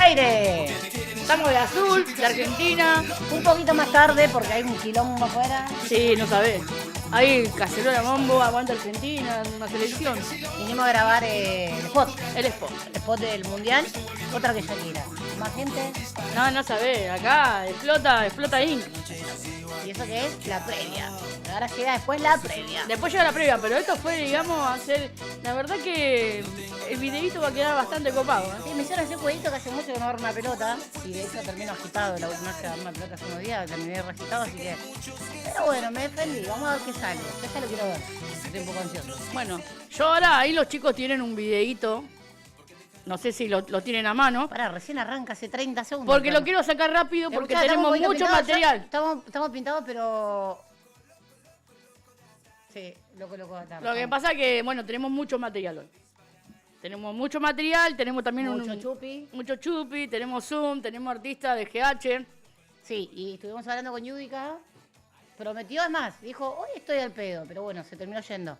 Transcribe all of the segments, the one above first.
aire. Estamos de azul, de Argentina. Un poquito más tarde porque hay un quilombo afuera. Sí, no sabés. Hay cacerola mambo, aguanta Argentina, una selección. Vinimos a grabar el spot. El spot. El spot del mundial. Otra que Shakira. Más gente. No sabés. Acá explota Inc. ¿Y eso qué es? La previa. Ahora llega después la previa. Después llega la previa, pero esto fue, digamos, hacer... La verdad que el videíto va a quedar bastante copado, ¿eh? Sí, me hicieron ese jueguito que hace mucho que no agarro una pelota. Y de hecho termino agitado. La última vez que agarré una pelota hace unos días terminé re agitado, así que... Pero bueno, me defendí. Vamos a ver qué sale. Yo ya lo quiero ver. Estoy un poco ansioso. Bueno, yo ahora ahí los chicos tienen un videíto. No sé si lo tienen a mano. Pará, recién arranca hace 30 segundos. Porque lo quiero sacar rápido porque Escuchá, tenemos mucho pintados, material. Estamos pintados, pero... Sí, lo coloco acá. Lo que pasa es que, bueno, tenemos mucho material hoy. Tenemos mucho material, tenemos también mucho chupi, tenemos Zoom, tenemos artistas de GH. Sí, y estuvimos hablando con Yudica. Prometió, es más, dijo, hoy estoy al pedo, pero bueno, se terminó yendo.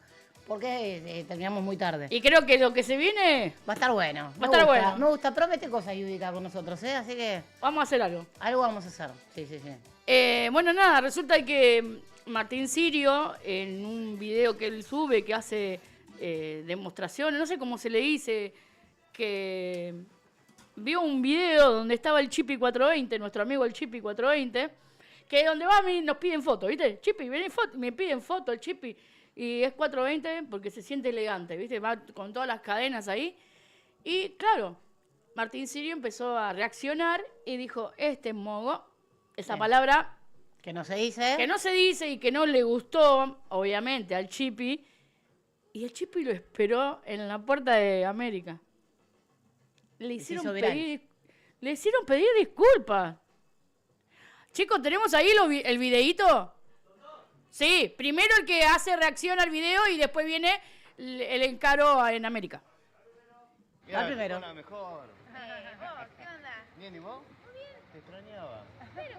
Porque terminamos muy tarde. Y creo que lo que se viene... Va a estar bueno. Va a estar bueno. Me gusta, promete cosas Yudica con nosotros, ¿eh? Así que... Vamos a hacer algo. Algo vamos a hacer, sí. Bueno, nada, resulta que Martín Sirio, en un video que él sube, que hace demostraciones, no sé cómo se le dice, que vio un video donde estaba el Chipi 420, nuestro amigo el Chipi 420, que donde va a mí nos piden fotos, ¿viste? Chipi, ven foto, me piden foto el Chipi. Y es 420 porque se siente elegante, ¿viste? Va con todas las cadenas ahí. Y claro, Martín Sirio empezó a reaccionar y dijo, mogo, esa palabra... Que no se dice. Que no se dice y que no le gustó, obviamente, al Chipi. Y el Chipi lo esperó en la puerta de América. Le hicieron pedir disculpas. Chicos, ¿tenemos ahí el videíto? Sí, primero el que hace reacción al video y después viene el encaro en América. Va primero. Mejor. ¿Vos qué onda? Bien, ¿y vos? Muy bien. Te extrañaba. Pero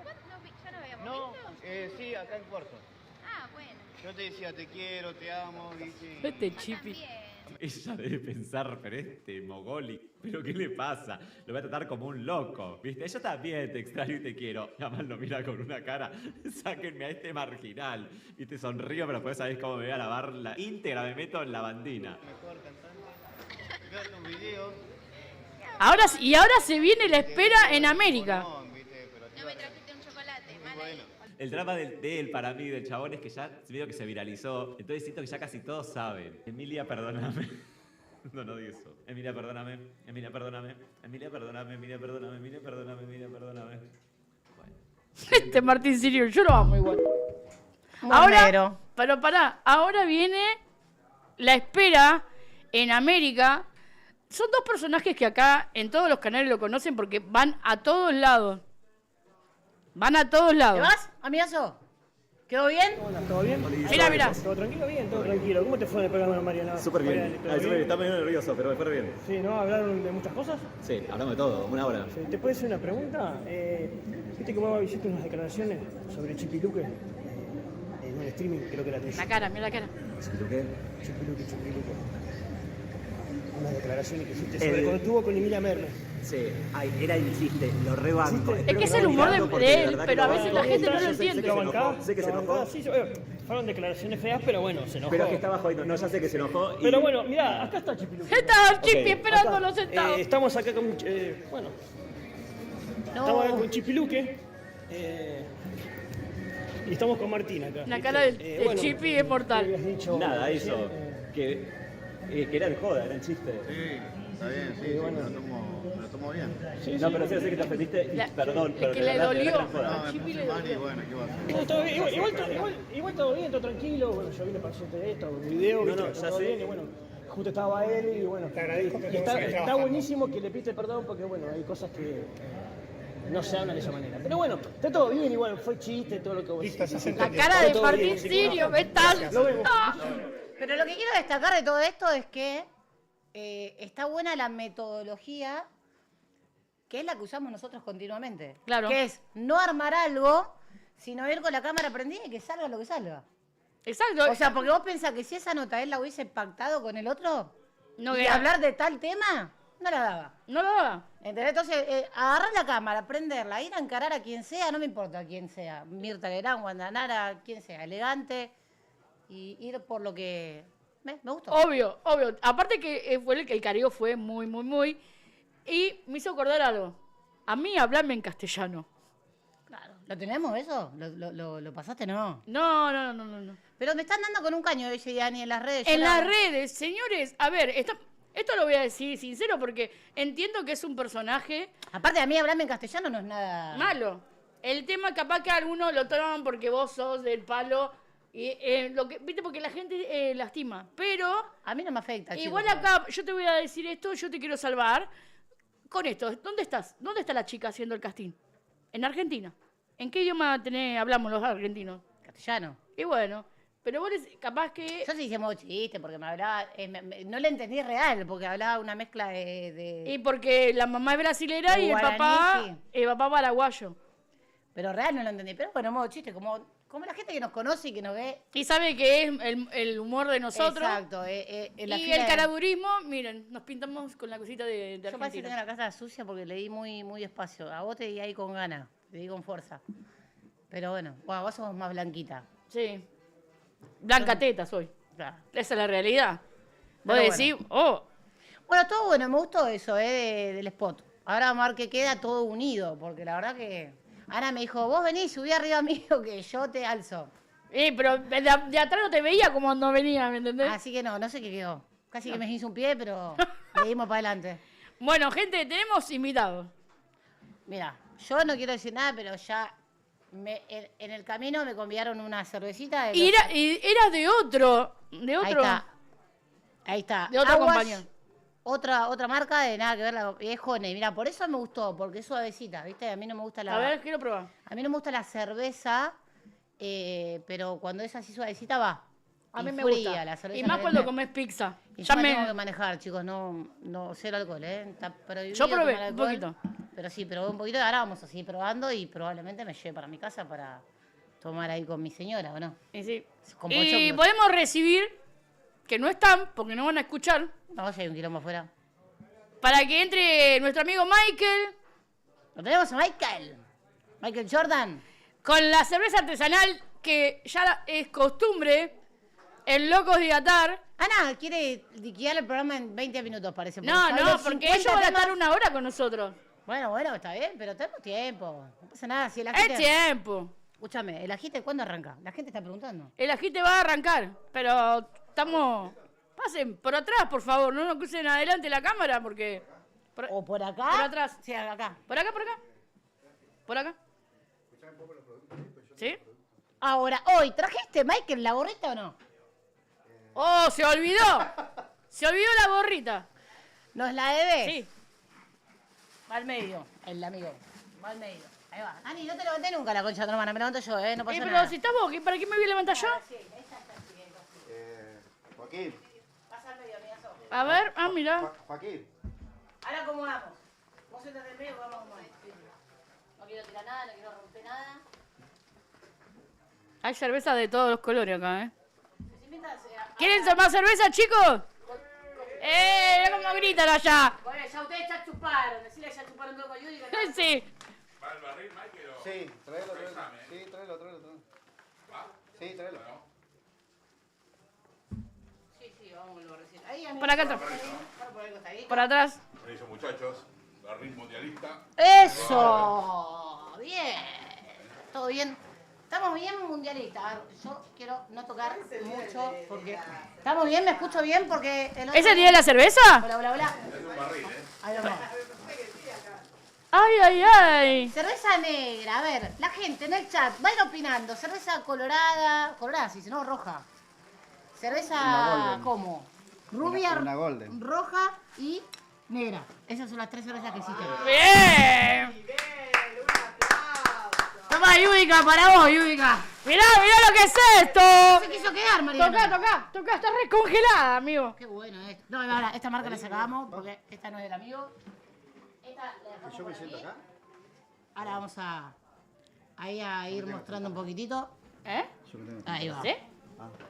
¿ya nos habíamos No, visto? sí, acá en Puerto. Ah, bueno. Yo te decía, te quiero, te amo, ¿viste? Este Chipi. También. Ella debe pensar, pero Mogoli, ¿pero qué le pasa? Lo voy a tratar como un loco, ¿viste? Yo también te extraño y te quiero. Y además lo mira con una cara, sáquenme a este marginal. ¿Viste? Sonrío, pero después sabés cómo me voy a lavar la íntegra, me meto en la bandina. Mejor cantante. Veo tus videos. Ahora se viene la espera en América. No, ¿viste? Pero No me trajiste un chocolate, mal bueno. ahí. El drama de él, para mí, del chabón, es que ya veo que se viralizó. Entonces siento que ya casi todos saben. Emilia, perdóname. No digo eso. Emilia, perdóname. Emilia, perdóname. Emilia, perdóname. Emilia, perdóname. Emilia, perdóname. Emilia, perdóname. Bueno. Martín Sirio, yo lo amo igual. Ahora, Pero pará, ahora viene la espera en América. Son dos personajes que acá en todos los canales lo conocen porque van a todos lados. Van a todos ¿te lados. vas, amigazo? ¿Quedó bien? Hola, ¿todo bien? Mirá. ¿Todo tranquilo? Bien, todo tranquilo. ¿Cómo te fue en el programa, Mariana? Súper bien. ¿Todo bien? Está medio nervioso, pero después bien. Sí, ¿no? ¿Hablaron de muchas cosas? Sí, hablamos de todo, una hora. Sí, ¿te puedo hacer una pregunta? Viste que vos hiciste unas declaraciones sobre Chipiluque en un streaming, creo que era tuyo. La cara, mira la cara. ¿Qué? Chipiluque. Unas declaraciones que hiciste sobre cuando estuvo con Emilia Mernes. Sí, era el chiste, lo rebanco. Es que es el humor de él, pero a veces la gente no lo entiende. Sé que se enojó. Sí, fueron declaraciones feas, pero bueno, se enojó. Pero es que estaba jodiendo, no, ya sé que se enojó. Pero bueno, mirá, acá está Chipiluque. Está el Chipi Ok, esperándolo sentado. Estamos acá con... bueno, estamos acá con Chipiluque. Y estamos con Martín acá. La cara del Chipi es mortal. ¿Qué habías dicho? Nada, eso. Que era el joda, era el chiste. Sí, está bien, sí, bueno. me lo tomo bien. Sí, No, pero sí, sé que te ofendiste y perdón, es pero que de le verdad, de dolió. verdad que era joda. No, me Chipi puse le mal y dolió. bueno, ¿qué va a hacer? No, todo bien. Igual todo bien, todo tranquilo. Bueno, yo vine para hacerte esto, un video, No, viste, no, ya todo sé. bien, y bueno, justo estaba él y bueno. Te agradezco. Está buenísimo que le piste perdón porque bueno, hay cosas que no se hablan de esa manera. Pero bueno, está todo bien, igual fue chiste, todo lo que vos decís. La cara de Martín Sirio, ¿ves tal? Lo vemos. Pero lo que quiero destacar de todo esto es que está buena la metodología, que es la que usamos nosotros continuamente. Claro. Que es no armar algo, sino ir con la cámara prendida y que salga lo que salga. Exacto. O sea, porque vos pensás que si esa nota él la hubiese pactado con el otro No, y hablar de tal tema, no la daba. No lo daba. ¿Entendés? Entonces, agarrar la cámara, prenderla, ir a encarar a quien sea, no me importa quién sea. Mirta Legrand, Wanda Nara, quien sea, elegante. Y ir por lo que... Me gustó. Obvio. Aparte que fue el careo fue muy. Y me hizo acordar algo. A mí hablarme en castellano. Claro. ¿Lo tenemos eso? ¿Lo pasaste? No. No. Pero me están dando con un caño ese Dani en las redes. En las redes, señores, a ver, esto lo voy a decir sincero porque entiendo que es un personaje Aparte, a mí hablarme en castellano no es nada... malo. El tema capaz que algunos lo toman porque vos sos del palo, y, viste, porque la gente lastima. Pero A mí no me afecta, igual chicos. acá, yo te voy a decir esto, yo te quiero salvar con esto. ¿Dónde estás? ¿Dónde está la chica haciendo el casting? En Argentina. ¿En qué idioma hablamos los argentinos? Castellano. Y bueno, pero vos capaz que... Yo sí hice modo chiste porque me hablaba... no le entendí real porque hablaba una mezcla Y porque la mamá es brasilera y el guaraní, papá, sí. el papá paraguayo. Pero real no lo entendí. Pero bueno, modo chiste, como la gente que nos conoce y que nos ve... Y sabe que es el humor de nosotros. Exacto. En la Y fila el de- caradurismo, miren, nos pintamos con la cosita de Yo parece que tengo Argentina. la casa sucia porque le di muy despacio. A vos te di ahí con ganas, te di con fuerza. Pero bueno, vos sos más blanquita. Sí. Blanca teta soy. Claro. Esa es la realidad. Vos Pero decís, Bueno, todo bueno, me gustó eso, del spot. Ahora vamos a ver que queda todo unido, porque la verdad que... Ana me dijo, vos venís, subí arriba mío que yo te alzo. pero de atrás no te veía como no venía, ¿me entendés? Así que no sé qué quedó. Casi que me hizo un pie, pero le dimos para adelante. Bueno, gente, tenemos invitados. Mira, yo no quiero decir nada, pero ya en el camino me convidaron una cervecita. Y era de otro. Ahí está. De otra Aguas, compañía. Otra marca de nada que ver, es Honey. Mira, por eso me gustó, porque es suavecita, ¿viste? A mí no me gusta A ver, quiero probar. A mí no me gusta la cerveza, pero cuando es así suavecita va. A mí Y me fría, gusta. la cerveza Y más me- cuando me- comes pizza. Y Ya yo me tengo que me... manejar, chicos, no cero alcohol, ¿eh? Está prohibido Yo probé tomar un alcohol, poquito. Pero sí, probé un poquito, ahora vamos a seguir probando y probablemente me lleve para mi casa para tomar ahí con mi señora, ¿o no? Y sí. Con Y pochoclos. podemos recibir, que no están, porque no van a escuchar, No, si hay un quilombo afuera. para que entre nuestro amigo Michael Lo tenemos a Michael Jordan. con la cerveza artesanal que ya es costumbre en Locos de Atar. Ana quiere liquidar el programa en 20 minutos, parece. No, sabe no, los porque 50 ellos van a temas. estar una hora con nosotros. Bueno, está bien, pero tenemos tiempo. No pasa nada. Si el Es agite... tiempo. Escúchame, ¿el agite cuándo arranca? La gente está preguntando. El agite va a arrancar, pero estamos... Pasen por atrás, por favor, no nos crucen adelante la cámara porque... O por acá. Por atrás. Sí, acá. Por acá, por acá. Por acá. ¿Sí? Ahora, hoy, ¿trajiste, Michael, la gorrita o no? ¡Oh, se olvidó! Se olvidó la gorrita. ¿Nos la debes? Sí. Va al medio, el amigo. Va al medio. Ahí va. Ani, no te levanté nunca la concha de tu hermana, me levanto yo, no pasa Pero nada. si estás vos, ¿para qué me voy a levantar yo? Joaquín. Pasa al medio, amigazo. A ver, mira. Joaquín. Ahora, ¿cómo vamos? Vos entras del medio, vamos como es. No quiero tirar nada, no quiero romper nada. Hay cerveza de todos los colores acá, ¿eh? Si invitas, ¿Quieren tomar cerveza, chicos? Mira cómo gritan allá. Bueno, ya ustedes ya chuparon. Decirle ya chuparon todo con Judy. Sí. ¿Va al barril, Michael? o- Sí, tráelo. Examen. Sí, tráelo. ¿Va? Sí, tráelo. Sí, vamos a recién. Ahí, amigo. Por acá atrás. Vamos por el costadito. Por atrás. Permiso, muchachos. Barril mundialista. ¡Eso! Bien. ¿Todo bien? Estamos bien mundialistas. A ver, yo quiero no tocar mucho porque... ¿Estamos bien? ¿Me escucho bien? Porque... el otro- ¿Ese tiene la cerveza? Hola. Es un barril, ¿eh? Ahí vamos. Ay. Cerveza negra. A ver, la gente en el chat va a ir opinando. Cerveza colorada... Colorada, sí, no roja. Una Cerveza... golden. ¿Cómo? Rubia, Una golden. roja y negra. Esas son las tres cervezas que existen. Bien. Toma, Yudica, para vos, Yudica. Mirá lo que es esto. Se quiso quedar, Mariana. Toca, está recongelada, amigo. Qué bueno esto. No, ahora, esta marca la sacamos porque esta no es del amigo. Esta la dejamos ¿Yo me por siento aquí. acá? Ahora vamos a ir mostrando un poquitito. ¿Eh? Yo me tengo. Ahí va. ¿Sí?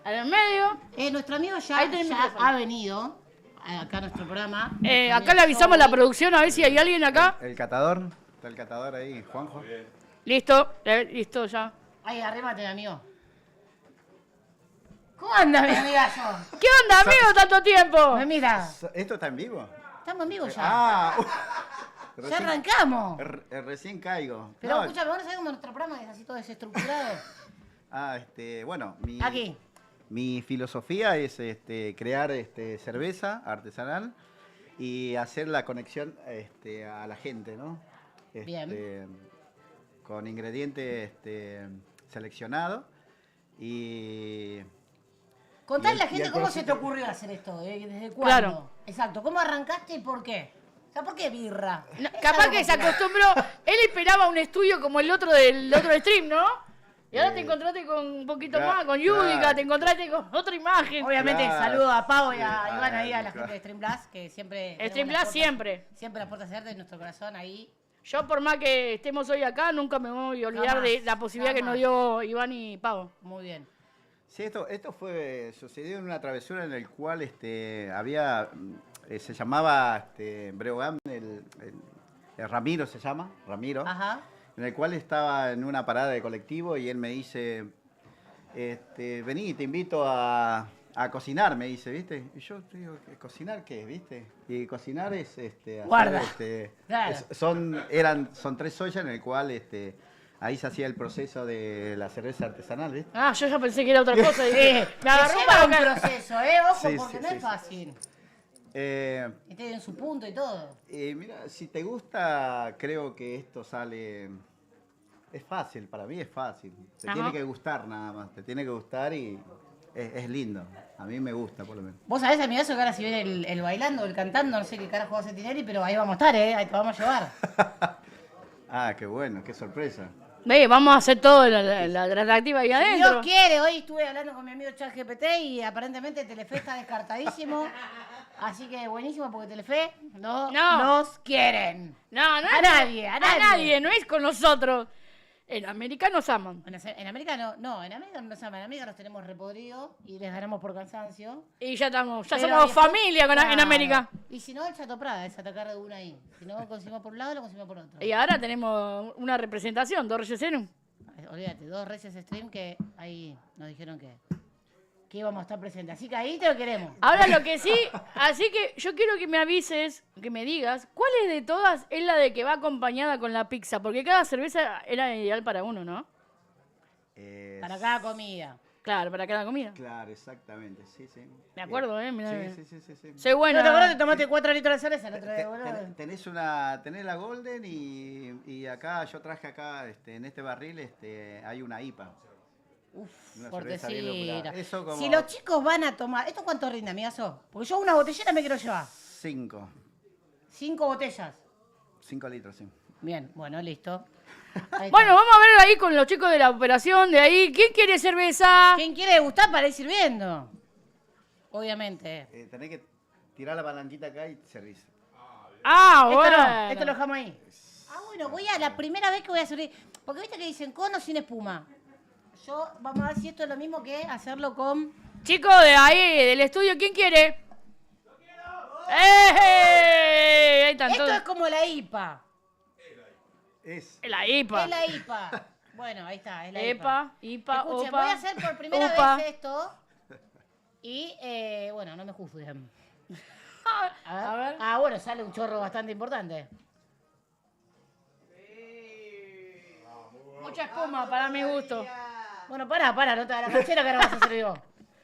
Al medio. Nuestro amigo Ahí tenés ya micrófono. ha venido. acá nuestro programa. Acá le avisamos a la producción a ver si hay alguien acá. El catador. Está el catador ahí, Juanjo. Listo, listo ya. Ahí, arrímate, amigo. ¿Cómo anda, mi amigazo? ¿Qué onda, amigo, tanto tiempo? Me mira. ¿Esto está en vivo? Estamos en vivo ya. Ah, Ya arrancamos. Recién caigo. Pero No, escúchame, vos no sabés cómo nuestro programa es así todo desestructurado. bueno, Aquí. mi filosofía es crear cerveza artesanal y hacer la conexión a la gente, ¿no? Bien. Con ingredientes seleccionados y... Contale a la y gente el cómo se te proceso- ocurrió hacer esto, ¿desde cuándo? Claro. Exacto, ¿cómo arrancaste y por qué? O sea, ¿por qué birra? No, Es capaz algo que se popular. acostumbró. Él esperaba un estudio como el otro del otro stream, ¿no? Y ahora te encontraste con un poquito Claro, más, con Yudica, claro. te encontraste con otra imagen. Obviamente, Claro. saludo a Pau y Sí, a Iván ahí, a la claro. gente de Stream Blast, que siempre... tenemos Stream las Blast puertas- siempre. Siempre las puertas abiertas de nuestro corazón ahí. Yo, por más que estemos hoy acá, nunca me voy a olvidar Jamás, de la posibilidad que nos jamás. dio Iván y Pau. Muy bien. Sí, esto sucedió en una travesura en el cual había, se llamaba Breogán, el Ramiro se llama, Ramiro, Ajá. en el cual estaba en una parada de colectivo y él me dice, vení, te invito a cocinar, me dice, ¿viste? Y yo digo, ¿cocinar qué es, viste? Y cocinar es, hacer, Guarda. Claro. son 3 ollas en el cual, ahí se hacía el proceso de la cerveza artesanal, ¿viste? Ah, yo ya pensé que era otra cosa. Y dije, me agarró Que para lleva un acá. proceso, ojo, Sí, porque sí, no sí, es sí. fácil. Y tienen su punto y todo. Mira, si te gusta, creo que esto sale... Es fácil, para mí es fácil. Te Ajá. tiene que gustar nada más, te tiene que gustar y es lindo. A mí me gusta, por lo menos. Vos sabés, amigazo, que ahora si viene el bailando, el cantando, no sé qué carajo va a hacer Tinelli, pero ahí vamos a estar, ahí te vamos a llevar. Ah, qué bueno, qué sorpresa. Ve, vamos a hacer todo la atractiva ahí Si adentro. Dios quiere, hoy estuve hablando con mi amigo ChatGPT y aparentemente Telefe está descartadísimo. Así que buenísimo porque Telefe no nos quieren. No, A nadie, a nadie. no es con nosotros. En América nos aman. En América no, en América no nos aman, en América nos tenemos repodridos y les ganamos por cansancio. Y ya estamos, ya Pero somos después- familia en claro. América. Y si no, el Chato Prada es atacar de una ahí. Si no lo conseguimos por un lado, lo conseguimos por otro. Y ahora tenemos una representación, dos Reyes Zenum. Olvídate, 2 Reyes Stream que ahí nos dijeron que íbamos a estar presentes. Así que ahí te lo queremos. Ahora lo que sí, así que yo quiero que me avises, que me digas, ¿cuál es de todas es la de que va acompañada con la pizza? Porque cada cerveza era ideal para uno, ¿no? Para cada comida. Claro, para cada comida. Claro, exactamente, sí, sí. Me acuerdo, mirá. Sí. Soy buena. ¿No te acuerdas que tomaste 4 litros de cerveza el otro día, Te- boludo? tenés la Golden y acá, yo traje acá, en este barril, hay una IPA. Uf, Una cerveza bien fuertecita. locura. Eso como- Si los chicos van a tomar... ¿Esto cuánto rinde, amigazo? Porque yo una botellera me quiero llevar. 5 5 botellas. litros, sí. Bien, bueno, listo. Ahí Bueno, está. vamos a ver ahí con los chicos de la operación de ahí. ¿Quién quiere cerveza? ¿Quién quiere degustar para ir sirviendo? Obviamente. Tenés que tirar la palanquita acá y servirse. Ah, Esto bueno. no, esto lo dejamos ahí. Ah, bueno, voy a la primera vez que voy a servir. Porque viste que dicen con o sin espuma. Yo, vamos a ver si esto es lo mismo que hacerlo con... Chicos de ahí, del estudio, ¿quién quiere? ¡Yo quiero! ¡Eh! Ahí están Esto todos. es como la IPA. Es. La IPA. Es la IPA. Bueno, ahí está, es la IPA, IPA, Escuchen, OPA. voy a hacer por primera UPA. vez esto. Y, bueno, no me juzguen. A ver. Ah, bueno, sale un chorro bastante importante. Mucha espuma para mi gusto. Bueno, pará, no te da la canchera que ahora vas a servir vos.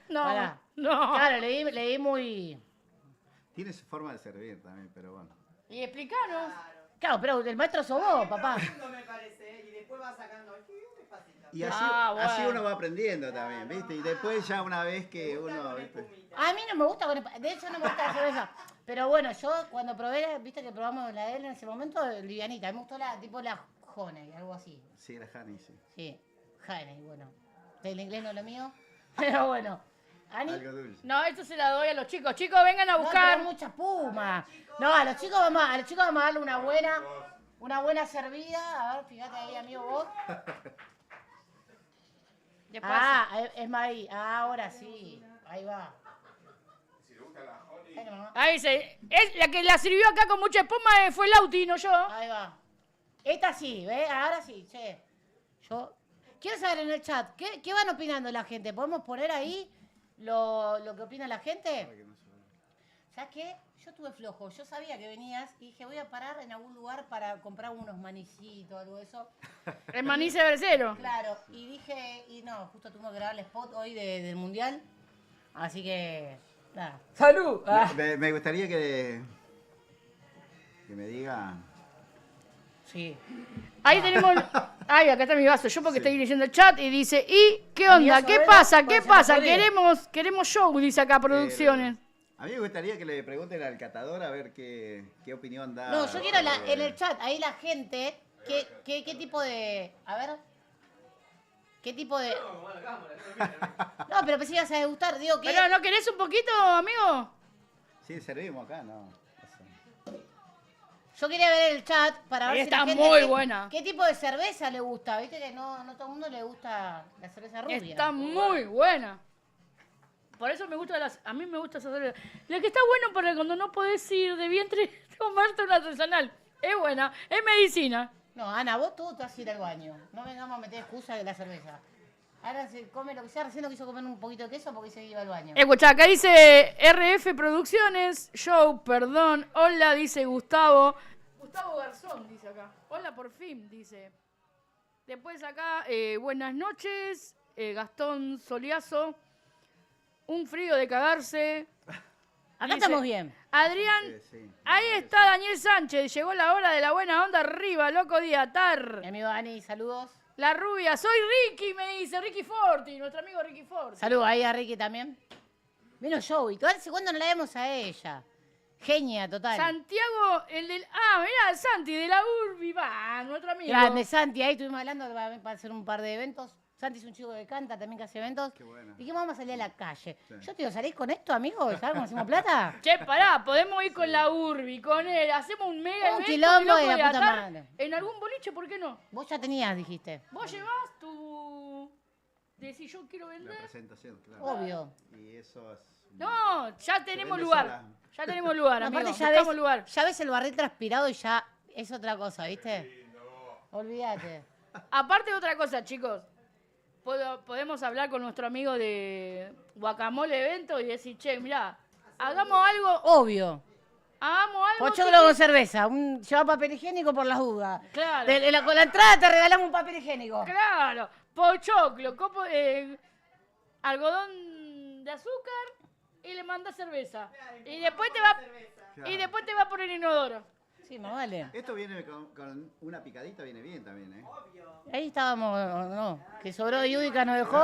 No, Pará. no. Claro, leí muy... Tiene su forma de servir también, pero bueno. Y explicanos. Claro, pero el maestro sos vos, papá. Y así, Ah, bueno. así uno va aprendiendo también, ¿viste? Y después ya una vez que uno... ¿viste? A mí no me gusta, de hecho no me gusta la cerveza. Pero bueno, yo cuando probé, viste que probamos la de él en ese momento, livianita. A mí me gustó la Honey, algo así. Sí, la Honey, sí. Sí, Honey, bueno. El inglés no es lo mío, pero bueno. Ani, Algo dulce. No, esto se la doy a los chicos. Chicos, vengan a no, buscar. pero mucha espuma. No, a los chicos vamos a darle una buena servida. A ver, fíjate ahí, amigo, vos. Después. Ah, es más ahí. Ah, ahora sí. Ahí va. Si le gusta la Honey, Ahí dice, la que la sirvió acá con mucha espuma fue Lauti, no yo. Ahí va. Esta sí, ¿ves? Ahora sí, che. Yo quiero saber en el chat, ¿qué van opinando la gente? ¿Podemos poner ahí lo que opina la gente? ¿Sabes qué? Yo estuve flojo. Yo sabía que venías y dije, voy a parar en algún lugar para comprar unos manicitos, algo de eso. El maní Bercero. Claro, y dije, y no, justo tuvimos que grabar el spot hoy del Mundial. Así que, nada. ¡Salud! Me gustaría que me diga... Sí. Ahí tenemos. Ay, acá está mi vaso. Yo porque estoy leyendo el chat y dice, ¿y qué onda? vaso ¿Qué verde? pasa? Puede ¿Qué ser pasa? verde. Queremos show, dice acá Producciones. A mí me gustaría que le pregunten al catador a ver qué opinión da. No, yo quiero en el chat, ahí la gente, ¿qué tipo de... A ver. ¿Qué tipo de...? No, pero pensé que ibas a degustar, digo que... Pero ¿no querés un poquito, amigo? Sí, servimos acá, no. Yo quería ver el chat para ver Está si la gente... muy buena. ¿Qué tipo de cerveza le gusta? Viste que no todo el mundo le gusta la cerveza rubia. Está muy buena. Por eso me gusta a mí me gusta esa cerveza. La que está bueno para cuando no podés ir de vientre, tomarte una artesanal. Es buena, es medicina. No, Ana, vos tú te vas a ir al baño. No vengamos a meter excusa de la cerveza. Ahora se come lo que sea. Recién no quiso comer un poquito de queso porque se iba al baño. Escucha, acá dice RF Producciones, show, perdón. Hola, dice Gustavo. Gustavo Garzón, dice acá. Hola, por fin, dice. Después acá, buenas noches, Gastón Soliazo. Un frío de cagarse. Acá Dice, estamos bien. Adrián, Sí. ahí está Daniel Sánchez. Llegó la hora de la buena onda arriba, loco día, tar. Mi amigo Dani, saludos. La rubia, soy Ricky, me dice Ricky Forti, nuestro amigo Ricky Forti. Saludos ahí a Ricky también. Vino Joey. ¿Hace cuándo no la vemos a ella? Genia, total. Santiago, el del. Ah, mirá, el Santi de la Urbi, va, nuestro amigo. Grande, Santi. Ahí estuvimos hablando que va a hacer un par de eventos. Santi es un chico que canta, también que hace eventos. Qué bueno. Dijimos, vamos a salir a la calle. Yo te digo, ¿salís con esto, amigo? ¿Sabes cómo hacemos plata? Che, pará, podemos ir con la Urbi, con él, hacemos un mega Un evento. quilombo loco de la puta atar madre. en algún boliche, ¿por qué no? Vos ya tenías, dijiste. Vos llevás tu. Decís, yo quiero La vender. presentación, claro. Obvio. Y eso es... No, ya tenemos vende lugar. sola. Ya tenemos lugar, No, amigo. aparte ya Buscamos ves, lugar. ya ves el barril transpirado y ya es otra cosa, ¿viste? Olvídate. Aparte otra cosa, chicos. Podemos hablar con nuestro amigo de Guacamole Evento y decir, che, mirá, hagamos algo. Obvio. Hagamos algo. Pochoclo con cerveza. Lleva papel higiénico por las dudas. Claro. Con la entrada te regalamos un papel higiénico. Claro. Pochoclo, algodón de azúcar y le manda cerveza. Y después te va por el inodoro. Sí, más vale. Esto viene con una picadita, viene bien también, ¿eh? Ahí estábamos, no. Que sobró de Yudica nos dejó.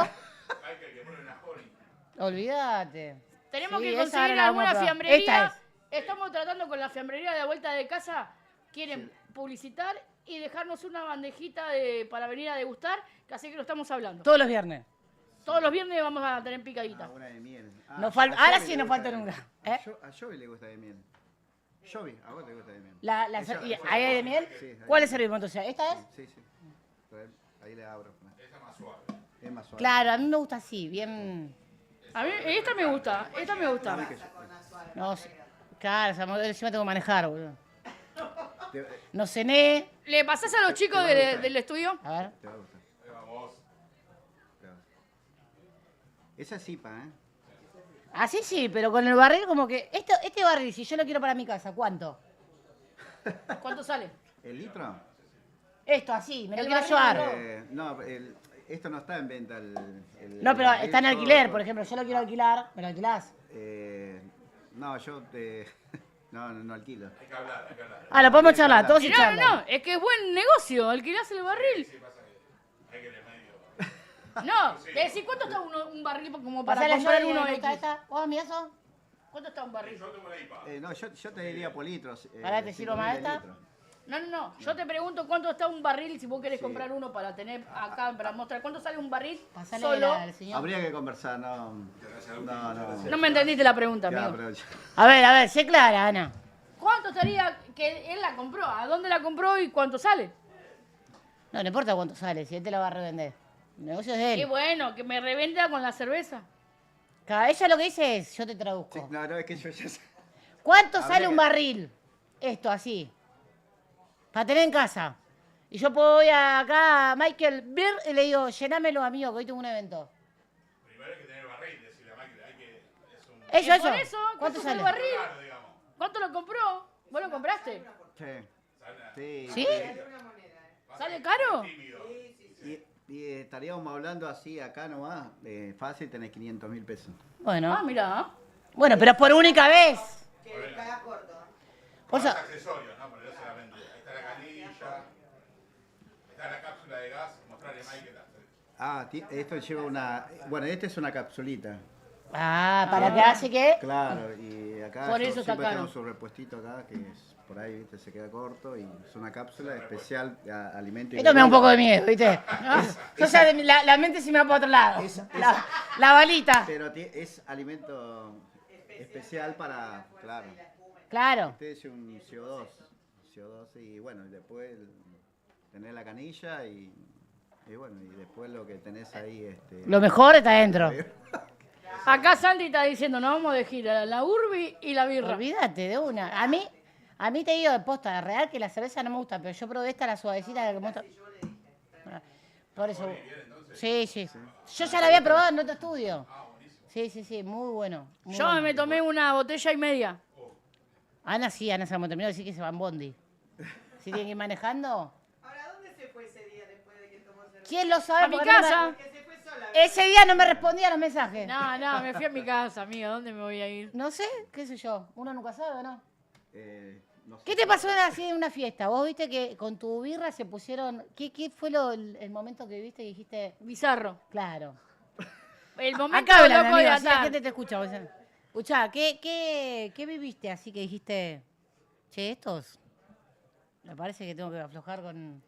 Olvídate. Tenemos Sí, que esa ahora conseguir la vamos a alguna probar. fiambrería. Esta Estamos tratando con la fiambrería de la vuelta de casa. Quieren publicitar y dejarnos una bandejita para venir a degustar, que así que lo estamos hablando. Todos los viernes. Todos los viernes vamos a tener picadita. Una de miel. Nos falta- ahora Jovi sí le nos gusta falta de una. miel. ¿Eh? A Jovi le gusta de miel. Jovi, a vos te gusta de miel. ¿Ahí hay de miel? Sí, ahí. ¿Cuál es el entonces? ¿Esta es? Sí, sí. Ahí le abro. Esa es más suave. Es más suave. Claro, a mí me gusta así, bien. A mí esta me gusta, esta me gusta. No, claro, o sea, encima tengo que manejar, boludo. Te, No cené. ¿Le pasás a los chicos del estudio? A ver. te va a gustar. Esa es cipa, ¿eh? Así sí, pero con el barril como que... Este barril, si yo lo quiero para mi casa, ¿cuánto? ¿Cuánto sale? ¿El litro? Esto, así, me lo El quiero barril, llevar. No, esto no está en venta. No, pero el está en todo, alquiler, todo. por ejemplo. Yo lo quiero alquilar, ¿me lo alquilás? No, yo no alquilo. Ah, lo podemos charlar, todos y No, charlan. es que es buen negocio, alquilás el barril. No, decís, ¿cuánto está un barril como para Pasale a comprar Johnny, uno ¿me gusta X? esta? ¿Vos, mi eso? ¿Cuánto está un barril? No, yo te diría por litros. Ahora te sirvo más 5.000 esta. litros. No. Yo te pregunto cuánto está un barril si vos querés comprar uno para tener acá, para mostrar. ¿Cuánto sale un barril Pasale solo? al señor. Habría que conversar, no. No me entendiste la pregunta, Ya, amigo. pero- A ver, sé clara, Ana. ¿Cuánto estaría que él la compró? ¿A dónde la compró y cuánto sale? No importa cuánto sale, si él te la va a revender. El negocio es de Qué él. bueno, que me revenda con la cerveza. Ella lo que dice es, yo te traduzco. Sí, no, es que yo ya sé. ¿Cuánto Habría sale un que- barril? Esto, así. Para tener en casa. Y yo voy acá a Michael Beer y le digo, llenámelo, amigo, que hoy tengo un evento. Primero hay que tener barril, decirle a Mike, hay que. Es un. Eso. Por eso, ¿Cuánto sale sale? el barril? Claro, digamos. ¿Cuánto lo compró? ¿Vos lo compraste? Sí. ¿Sí? ¿Sale caro? Y estaríamos hablando así acá nomás, fácil tenés 500.000 pesos. Bueno. Ah, mirá. Bueno, pero por única vez. Por Más eso- accesorios, ¿no? Pero no solamente. Ahí está la canilla. Está la cápsula de gas. Mostrarle a Mike que está. Esto lleva una... Bueno, esta es una capsulita. ¿Para qué hace qué? Claro, y acá Por eso está siempre caro. tenemos su repuestito acá, que es por ahí, viste, se queda corto y es una cápsula especial alimento y Esto me da un bebida. poco de miedo, ¿viste? Yo ya la mente se me va para otro lado. La balita. Pero es alimento especial para, claro. Claro. Este es un CO2 y bueno, y después tenés la canilla y bueno, y después lo que tenés ahí, Lo mejor está adentro. Acá Sandy está diciendo, nos vamos de gira, la Urbi y la birra. Olvídate de una. A mí te digo de posta, de real que la cerveza no me gusta, pero yo probé esta, la suavecita, la que me gusta. Por eso. Sí. Yo ya la había probado en otro estudio. Sí, muy bueno. muy Yo bueno. me tomé una botella y media. Ana se la terminó de decir que se va en bondi. Si tienen que ir manejando. Ahora, ¿dónde se fue ese día después de que tomó cerveza? ¿Quién lo sabe? A mi Porque no me- casa. Que se fue sola. Ese día no me respondía los mensajes. No, me fui a mi casa, amiga. ¿Dónde me voy a ir? No sé, qué sé yo. Uno nunca sabe, ¿no? no sé. ¿Qué te pasó así en una fiesta? Vos viste que con tu birra se pusieron... ¿Qué fue el momento que viste y dijiste? Bizarro. Claro. El momento Acá hablan, loco de amigo, así la atar. gente te escucha. vos. Escuchá, ¿qué viviste así que dijiste? Che, estos... Me parece que tengo que aflojar con...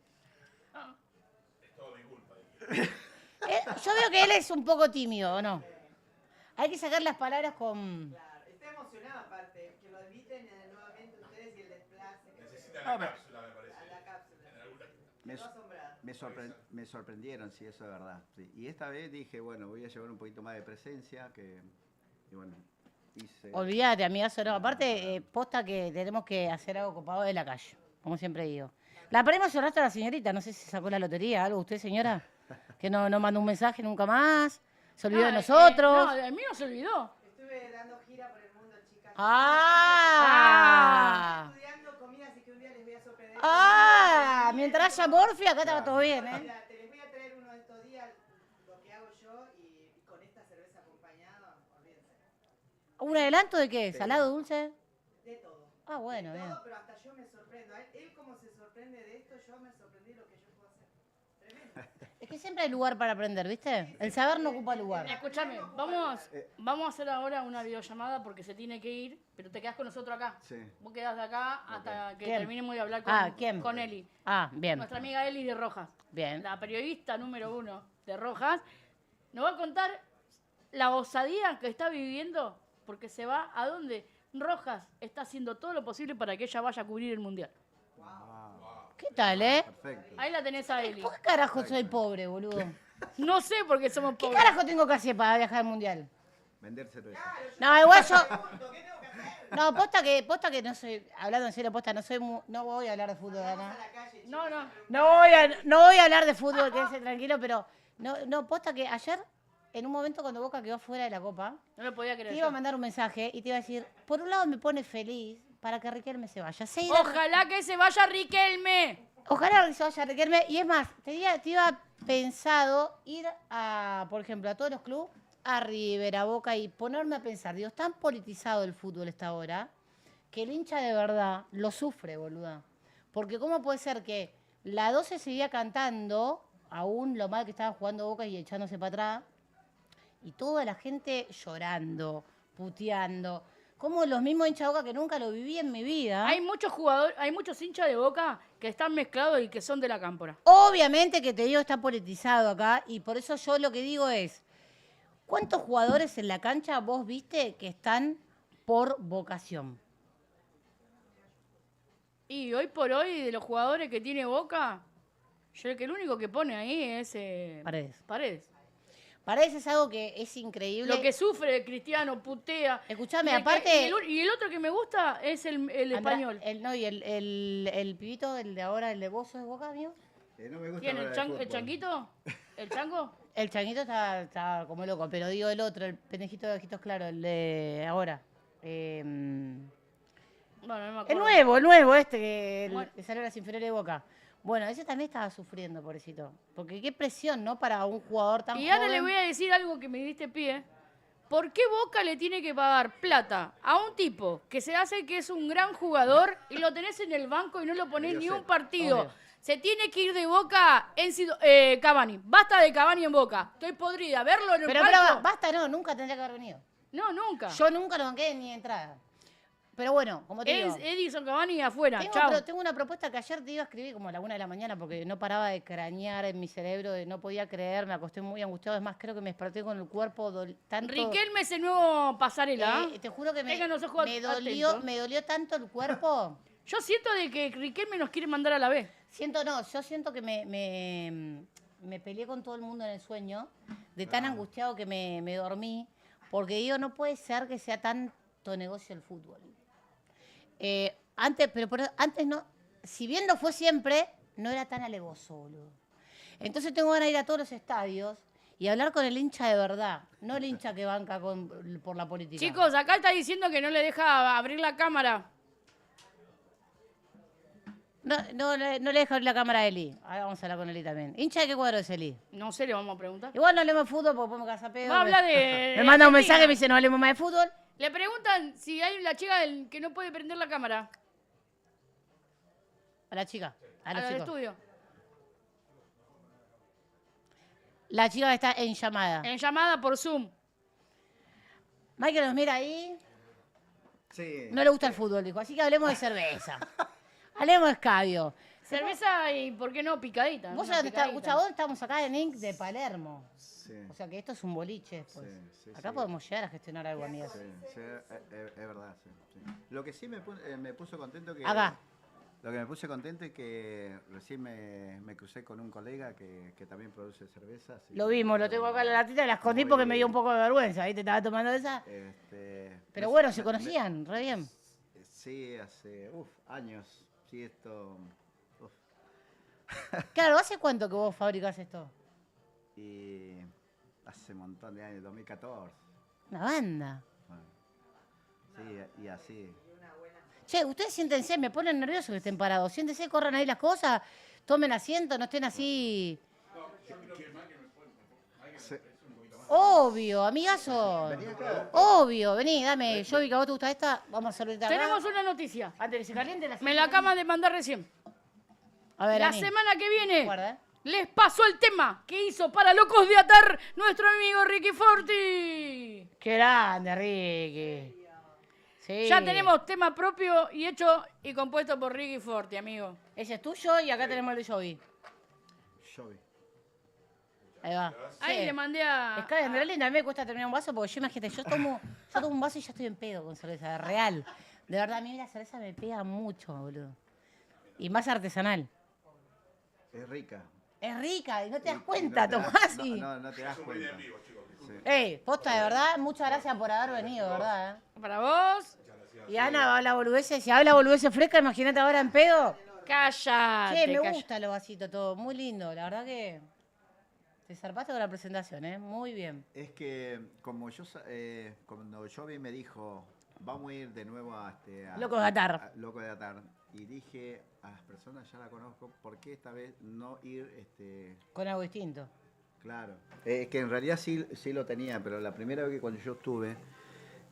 Yo veo que él es un poco tímido, ¿o no? Hay que sacar las palabras con... Claro, está emocionada aparte, que lo inviten nuevamente ustedes y el desplace. Necesita la cápsula, me parece. A la cápsula. Me, Quedó asombrada. me sorprendieron, sí, eso es verdad. Sí. Y esta vez dije, bueno, voy a llevar un poquito más de presencia, y bueno, hice... Olvídate, amigazo, no. Aparte, posta que tenemos que hacer algo copado de la calle, como siempre digo. La perdimos el rato a la señorita, no sé si sacó la lotería, algo. ¿Usted, señora? Que no mandó un mensaje nunca más, se olvidó de nosotros. No, de mí no se olvidó. Estuve dando gira por el mundo, chicas. Estudiando comida, así que un día les voy a sorprender. Mientras haya morfia, acá estaba todo bien, ¿eh? Mira, te les voy a traer uno de estos días lo que hago yo y con esta cerveza acompañada, olvídense. ¿Un adelanto de qué? ¿Salado, dulce? De todo. Bueno, De bien. todo, pero hasta yo me sorprendo. Él como se sorprende de esto, yo me sorprendí lo que yo puedo hacer. Tremendo. Es que siempre hay lugar para aprender, ¿viste? El saber no ocupa lugar. Escúchame, vamos a hacer ahora una videollamada porque se tiene que ir, pero te quedás con nosotros acá. Sí. Vos quedás de acá hasta que ¿Quién? terminemos de hablar ¿quién? con Eli. Bien. Nuestra amiga Eli de Rojas. Bien. La periodista número 1 de Rojas. Nos va a contar la osadía que está viviendo porque se va a donde Rojas está haciendo todo lo posible para que ella vaya a cubrir el Mundial. ¿Qué tal, eh? Perfecto. Ahí la tenés a Eli. ¿Por qué carajo soy pobre, boludo? No sé por qué somos ¿Qué pobres. carajo tengo que hacer para viajar al mundial? Vender cerveza. No, igual yo. No, posta que no soy. Hablando en serio, posta, no voy a hablar de fútbol, Ana. No. No voy a hablar de fútbol, quédese tranquilo, pero. No, posta que ayer, en un momento cuando Boca quedó fuera de la Copa, No lo podía te creer. iba a yo. mandar un mensaje y te iba a decir, por un lado me pone feliz para que Riquelme se vaya. Seguida- Ojalá que se vaya Riquelme. Ojalá se vaya a Riquelme. Y es más, te iba pensado ir a, por ejemplo, a todos los clubes, a River, a Boca, y ponerme a pensar, Dios, tan politizado el fútbol esta hora, que el hincha de verdad lo sufre, boluda. Porque cómo puede ser que la 12 seguía cantando, aún lo mal que estaba jugando Boca y echándose para atrás, y toda la gente llorando, puteando. Como los mismos hinchas de Boca que nunca lo viví en mi vida. Hay muchos jugadores, hay muchos hinchas de Boca que están mezclados y que son de la cámpora. Obviamente que te digo está politizado acá y por eso yo lo que digo es, ¿cuántos jugadores en la cancha vos viste que están por vocación? Y hoy por hoy, de los jugadores que tiene Boca, yo creo que el único que pone ahí es Paredes. Paredes. Para eso es algo que es increíble. Lo que sufre Cristiano, putea. Escuchame, Y el que- aparte... y el otro que me gusta es el Andrá- español. No, y el pibito, el de ahora, el de Bozo de Boca, amigo. No me gusta ¿Quién? hablar ¿El, de el fútbol. changuito? ¿El chango? El changuito está como loco, pero digo el otro, el pendejito de ojitos claros, el de ahora. Bueno, no me acuerdo. El nuevo este, que Bueno. que salió a las inferiores de Boca. Bueno, ese también estaba sufriendo, pobrecito. Porque qué presión, ¿no? Para un jugador tan Y joven. ahora le voy a decir algo que me diste pie. ¿Por qué Boca le tiene que pagar plata a un tipo que se hace que es un gran jugador y lo tenés en el banco y no lo ponés Yo ni sé, un partido? obvio. Se tiene que ir de Boca en Cavani. Basta de Cavani en Boca. Estoy podrida. Verlo en el Pero palco. basta, no, nunca tendría que haber venido. No, nunca. Yo nunca lo banqué ni de entrada. Pero bueno, como te digo. Es Edison Cavani afuera. Tengo, Chao. tengo una propuesta que ayer te iba a escribir como a la 1 de la mañana porque no paraba de crañear en mi cerebro, no podía creer, me acosté muy angustiado. Es más, creo que me desperté con el cuerpo tanto... Riquelme es el nuevo pasarela. te juro que Tengan los ojos me atentos. dolió tanto el cuerpo. Yo siento de que Riquelme nos quiere mandar a la B. Yo siento que me peleé con todo el mundo en el sueño, de tan angustiado que me dormí, porque digo, no puede ser que sea tanto negocio el fútbol. Antes no, si bien lo fue siempre, no era tan alevoso, boludo. Entonces tengo ganas de ir a todos los estadios y hablar con el hincha de verdad, no el hincha que banca por la política. Chicos, acá está diciendo que no le deja abrir la cámara. No le dejo abrir la cámara a Eli. Ahora vamos a hablar con Eli también. ¿Hincha de qué cuadro es Eli? No sé, le vamos a preguntar. Igual no hablemos de fútbol porque podemos casar pedo. Va a hablar de Me manda un Argentina. mensaje y me dice no hablemos más de fútbol. Le preguntan si hay la chica que no puede prender la cámara A la chica. A al los chicos. estudio. La chica está en llamada. En llamada por Zoom. Michael nos mira ahí. Sí. No le gusta el fútbol, dijo. Así que hablemos de cerveza. Hablemos de escabio. Cerveza y, ¿por qué no? Picadita. Vos una sabés dónde está, picadita. Chabón, estamos acá en Inc. de Palermo. Sí. O sea que esto es un boliche después. Sí, Acá sí. podemos llegar a gestionar algo, amigos. Sí, es verdad, sí, sí. Lo que sí me puso contento que... Acá. Lo que me puse contento es que recién me crucé con un colega que también produce cerveza. así Lo que- vimos, lo tengo acá en la latita, la escondí Muy porque me dio bien. un poco de vergüenza. Ahí te estaba tomando esa. Pero me- bueno, se me- conocían, re bien. Sí, hace años. Sí, esto... uf. Claro, ¿hace cuánto que vos fabricás esto? Y hace un montón de años, 2014. Una banda. Bueno. Sí, y así. Che, ustedes siéntense, me ponen nervioso que estén parados. Siéntense, corran ahí las cosas, tomen asiento, no estén así. Sí. Obvio, amigazo. Obvio, vení, dame. Yo vi que a vos te gusta esta, vamos a hacerlo acá. Tenemos una noticia. Antes de que se caliente la Me la acaban de mandar recién. A ver, La Ani, semana que viene guarda, les pasó el tema que hizo para Locos de Atar nuestro amigo Ricky Forti. Qué grande, Ricky. Sí. Ya tenemos tema propio y hecho y compuesto por Ricky Forti, amigo. Ese es tuyo y acá tenemos el de Jovi. Jovi. Ahí va. Ahí Sí. le mandé a... Es que en realidad a mí me cuesta terminar un vaso porque yo imagínate, yo tomo un vaso y ya estoy en pedo con cerveza, real. De verdad, a mí la cerveza me pega mucho, boludo. Y más artesanal. Es rica. Es rica y no te das Y cuenta, no te das- Tomás. No te das cuenta. Sí. Ey, posta, de verdad, muchas gracias por haber venido, de verdad. Para vos. Y Ana habla boludeces, si habla boludeces fresca, imagínate ahora en pedo. Cállate. Che, me calla. gusta los vasitos, todo, muy lindo. La verdad que te zarpaste con la presentación, ¿eh? Muy bien. Es que como cuando Jovi me dijo, vamos a ir de nuevo a Locos de Atar. Loco de Atar. Y dije, a las personas ya la conozco, ¿por qué esta vez no ir, Con algo distinto. claro? Es que en realidad sí lo tenía, pero la primera vez que cuando yo estuve,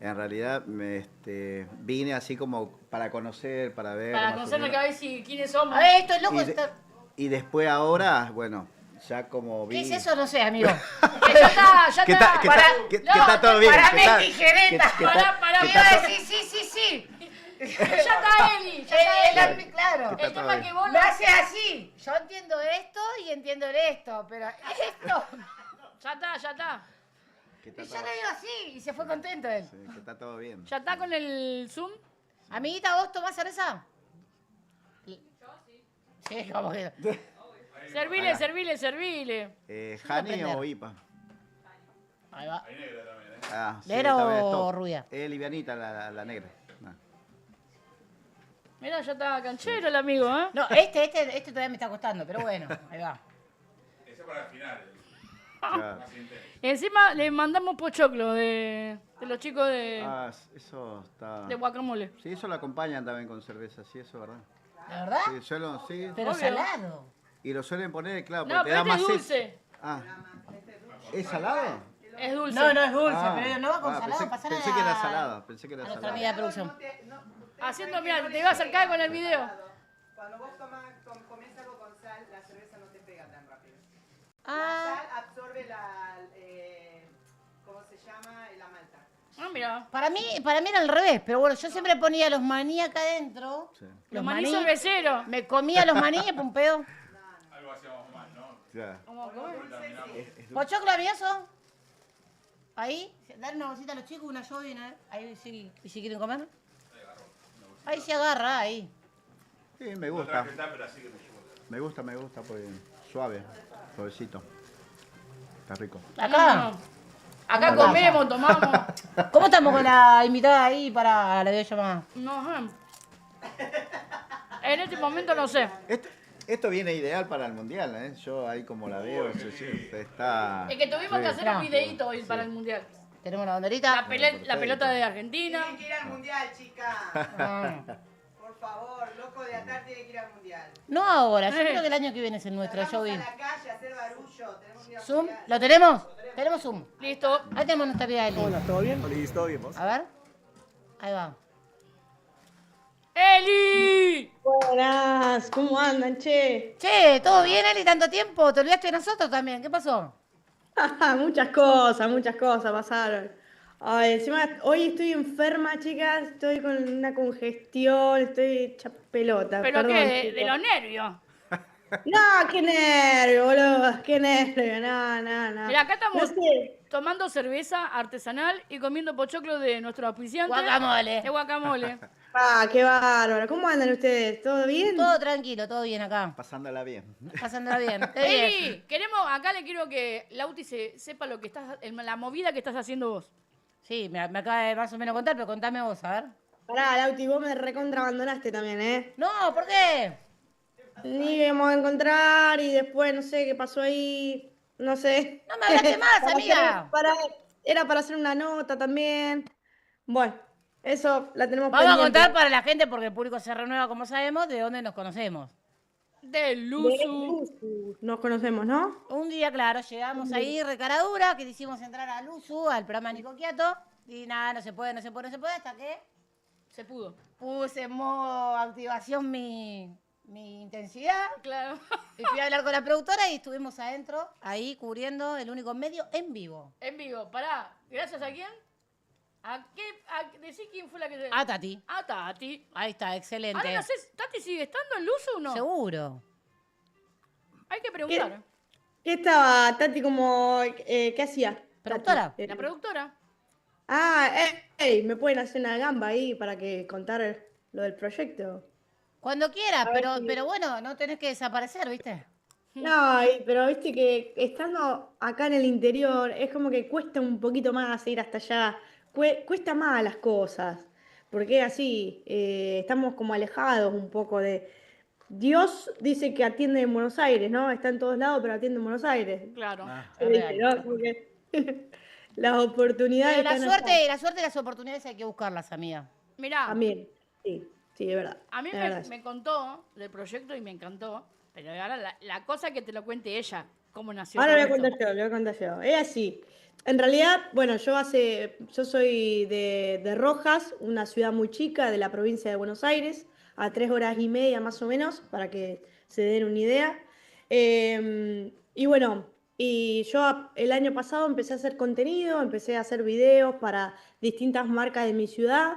en realidad vine así como para conocer, para ver. Para más o conocer menos. que a ver si quiénes somos. A ver, estos locos Y, de- están... y después ahora, bueno, ya como vi... ¿Qué es eso? No sé, amigo. Que ya está, ya Que está. está, que Para- está, que no, está todo bien. para que mí está- tijereta. que está- Para, que Me está iba a todo- decir, sí. Ya está Eli. Ya está Eli. Claro. Que El tema es que vos Me lo... hace así. Yo entiendo esto y entiendo esto, pero esto... Ya está. que Y está yo todo- le digo así y se fue contento él. sí, que está todo bien. Ya está con el Zoom. Amiguita, ¿vos tomás cerveza? Sí, como que... Servile. ¿Hani aprender. o IPA? Ahí va. Hay negra también, ¿eh? Ah, sí, ¿Negra también es o top. rubia? Es livianita la negra. Ah. Mira, ya está canchero el amigo, ¿eh? No, este todavía me está costando, pero bueno, ahí va. Ese para el final. Claro. Más intenso. Encima le mandamos pochoclo de los chicos Ah, eso está... de guacamole. Sí, eso lo acompañan también con cerveza, sí, eso es verdad. ¿De verdad? Sí. Pero Obvio. salado. Y lo suelen poner, claro, porque No, te pero da este más es sed. dulce. Ah. ¿Es salado? Es dulce. No, no es dulce, Ah. pero no va con salado. pensé, Pasar pensé que era salada, pensé que era a nuestra salada. amiga de producción. Haciendo, mira, te iba a acercar con el video. Cuando vos comés algo con sal, la cerveza no te pega tan rápido. La Ah, sal absorbe ¿cómo se llama? La malta. Ah, mira. para mí era al revés, pero bueno, yo siempre ponía los maní acá adentro. Sí. Los maní cerveceros. Me comía los maní y un pedo. Algo hacíamos mal, ¿no? Ya. ¿Cómo comer? Es dulce. ¿Pochoclo avioso? Ahí, dar una bolsita a los chicos, una yo y una. Ahí sí, y si quieren comer. Ahí se agarra, ahí. Sí, me No gusta. traje tupper, así que me llevo. Me gusta, porque suave, suavecito. Está rico. Acá. Acá Acá. comemos, tomamos. ¿Cómo estamos con la invitada ahí para la videollamada? No sé. En este momento no sé. Esto viene ideal para el mundial, ¿eh? Yo ahí como la veo, está... Es que tuvimos sí. que hacer un videíto hoy para el mundial. Tenemos la banderita. La pelota de Argentina. Tienen que ir al mundial, chicas. Ah. Por favor, loco de atar tiene que ir al mundial. No ahora, yo creo que el año que viene es el nuestro, yo Vamos vi. a la calle a hacer barullo. Tenemos que ir al ¿Zoom? mundial. ¿Lo tenemos? Tenemos Zoom. Listo. Ahí tenemos nuestra vida de Eli. Hola, ¿todo bien? Listo, bien, vos. A ver. Ahí va. ¡Eli! Buenas, ¿cómo andan, che? Che, ¿todo bien, Eli? ¿Tanto tiempo? ¿Te olvidaste de nosotros también? ¿Qué pasó? Muchas cosas pasaron. Ay, encima, hoy estoy enferma, chicas, estoy con una congestión, estoy hecha pelota. ¿Pero perdón, qué? ¿De chicos. los nervios? No, qué nervio, boludo, qué nervio, no. Mira, acá estamos No sé. tomando cerveza artesanal y comiendo pochoclo de nuestro auspiciante. Guacamole. De guacamole. Ah, qué bárbaro. ¿Cómo andan ustedes? ¿Todo bien? Todo tranquilo, todo bien acá. Pasándola bien. Pasándola bien. Qué bien. Eli, acá le quiero que Lauti sepa lo que estás, la movida que estás haciendo vos. Sí, me acaba de más o menos contar, pero contame vos, a ver. Pará, Lauti, vos me recontra abandonaste también, ¿eh? No, ¿por qué? Ni íbamos a encontrar y después no sé qué pasó ahí, no sé. No me hablaste más, Para amiga. era para hacer una nota también. Bueno, eso la tenemos Vamos a pendiente. contar para la gente, porque el público se renueva, como sabemos, de dónde nos conocemos. De De Luzu. Luzu. Nos conocemos, ¿no? Un día, claro, llegamos ahí recaradura, que le hicimos entrar a Luzu, al programa Nico Quiato, y nada, no se puede, hasta que Se pudo. puse en modo activación mi intensidad, Claro. y fui a hablar con la productora y estuvimos adentro, ahí cubriendo el único medio en vivo. En vivo. Pará. ¿Gracias a quién? Decí quién fue la que te... A Tati. A Tati. Ahí está, excelente. Ahora no sé, ¿Tati sigue estando en Luzu o no? Seguro. Hay que preguntar. ¿Qué estaba Tati como, qué hacía? ¿Productora? Tati, La productora. Me pueden hacer una gamba ahí para que contar lo del proyecto. Cuando quieras, A ver si- pero bueno, no tenés que desaparecer, ¿viste? No, pero viste que estando acá en el interior es como que cuesta un poquito más ir hasta allá, cuesta más las cosas, porque así, estamos como alejados un poco de... Dios dice que atiende en Buenos Aires, ¿no? Está en todos lados, pero atiende en Buenos Aires. Claro. Se es dice, real. ¿no? Como que las oportunidades Pero la están allá. suerte y las oportunidades hay que buscarlas, amiga. Mirá, También, sí, es verdad. a mí es verdad. me contó del proyecto y me encantó. Pero ahora la cosa que te lo cuente ella, cómo nació. Ahora todo lo voy a esto. contar yo, lo voy a contar yo. Es así. En realidad, bueno, yo soy de Rojas, una ciudad muy chica de la provincia de Buenos Aires, a 3 horas y media más o menos, para que se den una idea. Y bueno, y yo el año pasado empecé a hacer contenido, empecé a hacer videos para distintas marcas de mi ciudad.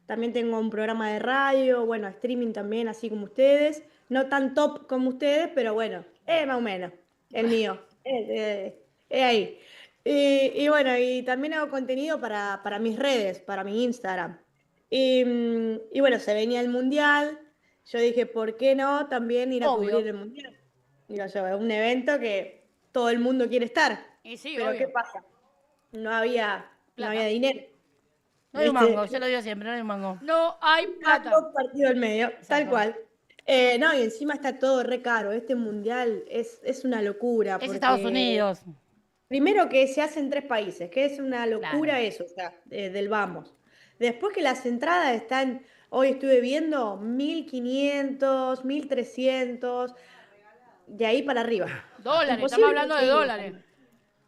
También tengo un programa de radio, bueno, streaming también, así como ustedes. No tan top como ustedes, pero bueno, más o menos, el mío. Es ahí. Y bueno, y también hago contenido para mis redes, para mi Instagram. Y bueno, se venía el Mundial. Yo dije, ¿por qué no también ir a Obvio. cubrir el Mundial? Digo yo, es un evento que todo el mundo quiere estar. Y sí, Pero obvio. ¿qué pasa? no había dinero. No hay un ¿Viste? mango, yo lo digo siempre, no hay un mango. No hay plata. Todo partido al medio, tal cual. No, y encima está todo re caro. Este mundial es una locura. Es porque Estados Unidos. Primero que se hace en 3 países, que es una locura Claro. eso, o sea, del vamos. Después que las entradas están, hoy estuve viendo 1.500, 1.300, de ahí para arriba. Dólares, Imposible estamos hablando de conseguir. dólares.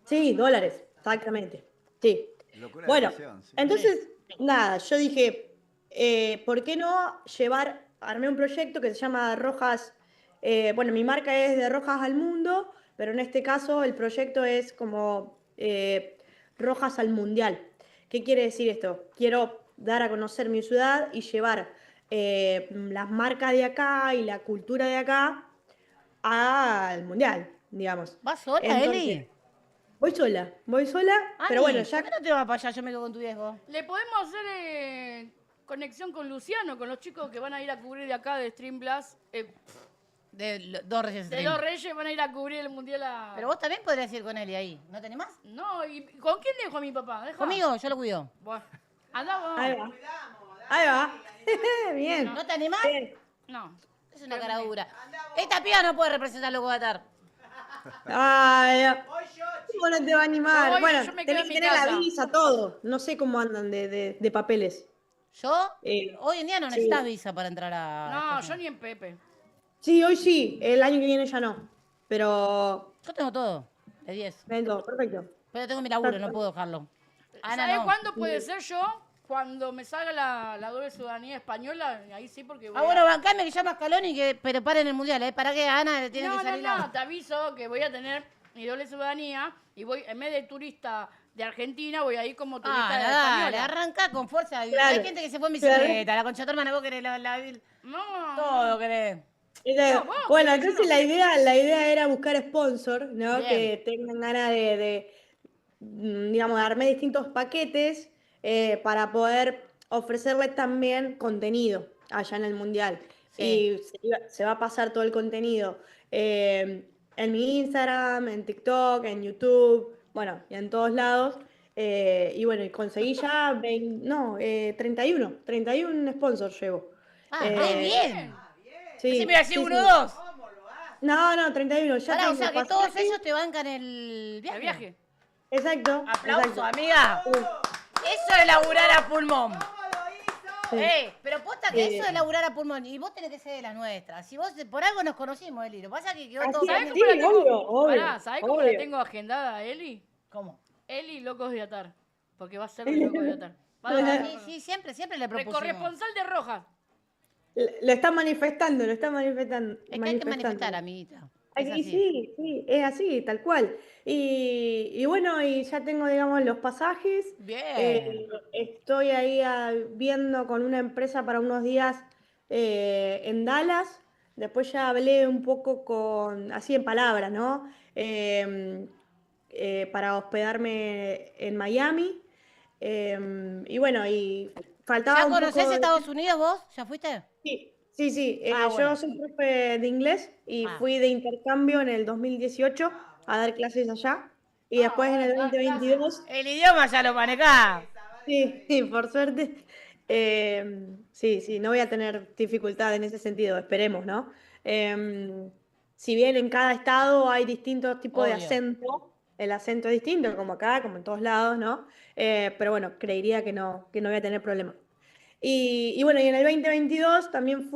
Sí, dólares, exactamente. Sí. Locura de Bueno, presión, sí. entonces, nada, yo dije, ¿por qué no armé un proyecto que se llama Rojas, bueno, mi marca es de Rojas al Mundo, pero en este caso el proyecto es como Rojas al Mundial. ¿Qué quiere decir esto? Quiero dar a conocer mi ciudad y llevar las marcas de acá y la cultura de acá al Mundial, digamos. ¿Vas sola, Entonces, Eli? voy sola, pero bueno, Ani, ya... ¿por qué no te vas para allá? Yo me quedo con tu viejo. Le podemos hacer conexión con Luciano, con los chicos que van a ir a cubrir de acá de Stream Blast. Dos Reyes De Stream. los Reyes van a ir a cubrir el Mundial a... Pero vos también podrías ir con Eli ahí. ¿No tenés más? No, ¿y con quién dejo a mi papá? Deja. Conmigo, yo lo cuido. Bueno, anda vos. Ahí va. Ahí va. Bien. ¿No te animás? Bien. No. Es una cara dura. Esta piba no puede representar lo que va a estar. Ay, ¿cómo no te va a animar? Voy, Bueno, yo me quedo tenés en que mi tener la casa. visa, todo. No sé cómo andan de papeles. Yo, Eh, hoy en día no sí. necesitas visa para entrar a... No, Estados yo Unidos. ni en Pepe. Sí, hoy sí. El año que viene ya no. Pero... Yo tengo todo, de 10. Perfecto. Pero tengo mi laburo, no puedo dejarlo. Ana, ¿Sabes no. cuándo puede ser yo? Cuando me salga la doble ciudadanía española, ahí sí porque voy Ah, bueno, bancame que llama Scaloni que preparen el mundial, ¿eh? ¿Para qué Ana tiene No, que salir? no, te aviso que voy a tener mi doble ciudadanía y voy, en vez de turista de Argentina, voy a ir como turista de Dale, española. arranca con fuerza. Claro. Hay gente que se fue en Claro. bicicleta, la concha de tu hermana, vos querés No, todo querés. No, vos, Bueno, pero yo entonces no. la idea era buscar sponsor, ¿no? Bien. Que tengan ganas digamos, darme distintos paquetes para poder ofrecerles también contenido allá en el Mundial. Sí. Y se va a pasar todo el contenido en mi Instagram, en TikTok, en YouTube, bueno, y en todos lados. Y bueno, y conseguí ya 31 sponsors llevo. Ah, re bien. Sí, Ese me iba a decir sí, uno sí. o dos. No, 31, ya Pará, o tengo sea que pasaje. todos ellos te bancan el viaje. El viaje. Exacto. Aplauso, exacto. amiga. Eso es laburar a pulmón. Sí. Pero posta que eso es laburar a pulmón. Y vos tenés que ser de la nuestra. Si vos por algo nos conocimos, Eli. Lo que pasa es que quedó Así todo es, ¿Sabés bien. sí, cómo la tengo? obvio, Pará, ¿sabés cómo la obvio. tengo agendada, Eli? ¿Cómo? Eli Locos de Atar. Porque va a ser de Locos de Atar. Va a Sí, ser sí, siempre le propusimos. corresponsal de Rojas. Lo está manifestando, lo está manifestando. Es que hay que manifestar, amiguita. Es Y así. sí, es así, tal cual. Y bueno, y ya tengo, digamos, los pasajes. Bien. Estoy ahí viendo con una empresa para unos días en Dallas. Después ya hablé un poco así en palabras, ¿no? Para hospedarme en Miami. Y bueno, y faltaba ¿Ya un conocés poco... Estados Unidos vos? ¿Ya fuiste? Sí. Ah, Yo bueno. soy profe de inglés y Ah. fui de intercambio en el 2018 a dar clases allá. Y después en el 2022, El idioma ya lo manejás. sí, por suerte, sí, no voy a tener dificultad en ese sentido, esperemos, ¿no? Si bien en cada estado hay distintos tipos de Obvio. acento, el acento es distinto, como acá, como en todos lados, ¿no? Pero bueno, creería que no voy a tener problema. Y bueno, y en el 2022 también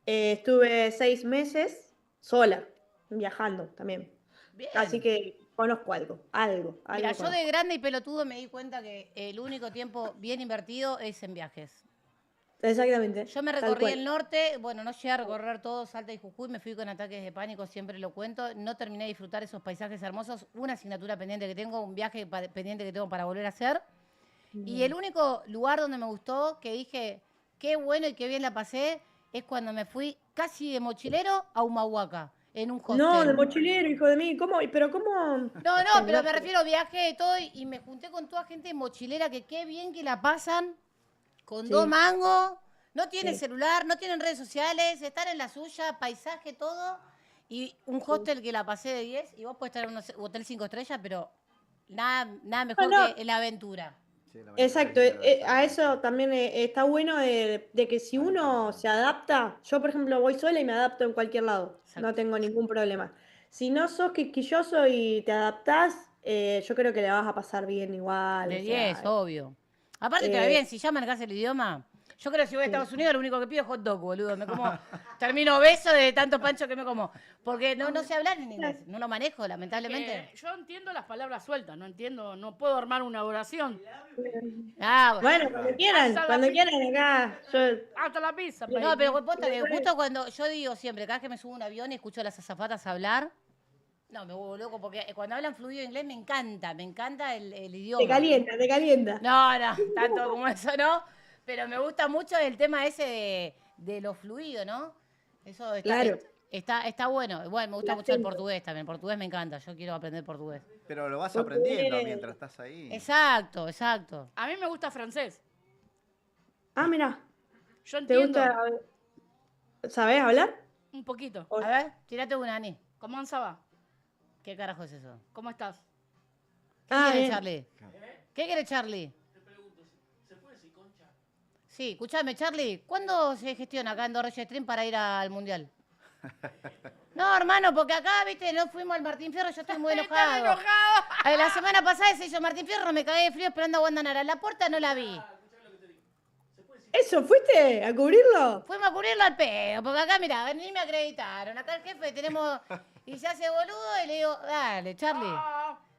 estuve 6 meses sola, viajando también. Bien. Así que conozco algo. Mira, yo conozco. de grande y pelotudo me di cuenta que el único tiempo bien invertido es en viajes. Exactamente. Yo me tal recorrí cual. el norte, bueno, no llegué a recorrer todo Salta y Jujuy, me fui con ataques de pánico, siempre lo cuento, no terminé de disfrutar esos paisajes hermosos, una asignatura pendiente que tengo, un viaje pendiente que tengo para volver a hacer. Y el único lugar donde me gustó, que dije, qué bueno y qué bien la pasé, es cuando me fui casi de mochilero a Humahuaca, en un hostel. No, de mochilero, hijo de mí. ¿Cómo? ¿Pero cómo? No, pero me refiero a viaje y todo, y me junté con toda gente mochilera que qué bien que la pasan, con Sí. 2 mangos, no tienen Sí. celular, no tienen redes sociales, están en la suya, paisaje, todo, y un hostel que la pasé de 10, y vos podés estar en un hotel 5 estrellas, pero Nada mejor No. que la aventura. Sí, la Exacto, verdad, a eso también está bueno de que si uno se adapta, yo por ejemplo voy sola y me adapto en cualquier lado, no Exacto. tengo ningún problema. Si no sos quisquilloso y te adaptás, yo creo que le vas a pasar bien igual, De o 10, sea, obvio. Aparte te va eh, bien, si ya manejás el idioma. Yo creo que si voy a sí. Estados Unidos lo único que pido es hot dog, boludo. Me como, termino obeso de tanto pancho que me como. Porque no sé hablar en inglés, no lo manejo, lamentablemente. Yo entiendo las palabras sueltas, no entiendo, no puedo armar una oración. Ah, Bueno, cuando quieran acá, yo Hasta la pizza, no, baby. pero posta que justo cuando yo digo siempre, cada vez que me subo a un avión y escucho a las azafatas hablar, no, me vuelvo loco porque cuando hablan fluido inglés me encanta el idioma. te calienta. No, tanto como eso no, pero me gusta mucho el tema ese de lo fluido, ¿no? Eso Claro. está bueno. Bueno, me gusta El mucho el acento. portugués también. El portugués me encanta, yo quiero aprender portugués. Pero lo vas Porque- aprendiendo mientras estás ahí. Exacto. A mí me gusta francés. Ah, mira, Yo ¿te entiendo gusta? ¿Sabés hablar? un poquito. A ver, tírate una, Ani. ¿Cómo se va? ¿Qué carajo es eso? ¿Cómo estás? ¿Qué Ah, quiere bien. Charlie? ¿Qué quiere Charlie? Te pregunto, ¿se puede decir concha? Sí, escúchame, Charlie, ¿cuándo se gestiona acá en Dorreye Stream para ir al Mundial? No, hermano, porque acá, viste, no fuimos al Martín Fierro, yo estoy muy Estás enojado. enojado. La semana pasada se hizo Martín Fierro, me cagué de frío esperando a Wanda Nara. La puerta no la vi. ¿Eso fuiste a cubrirlo? Fuimos a cubrirlo al pedo, porque acá, mira, ni me acreditaron. Acá el jefe tenemos. Y se hace boludo y le digo, dale, Charlie,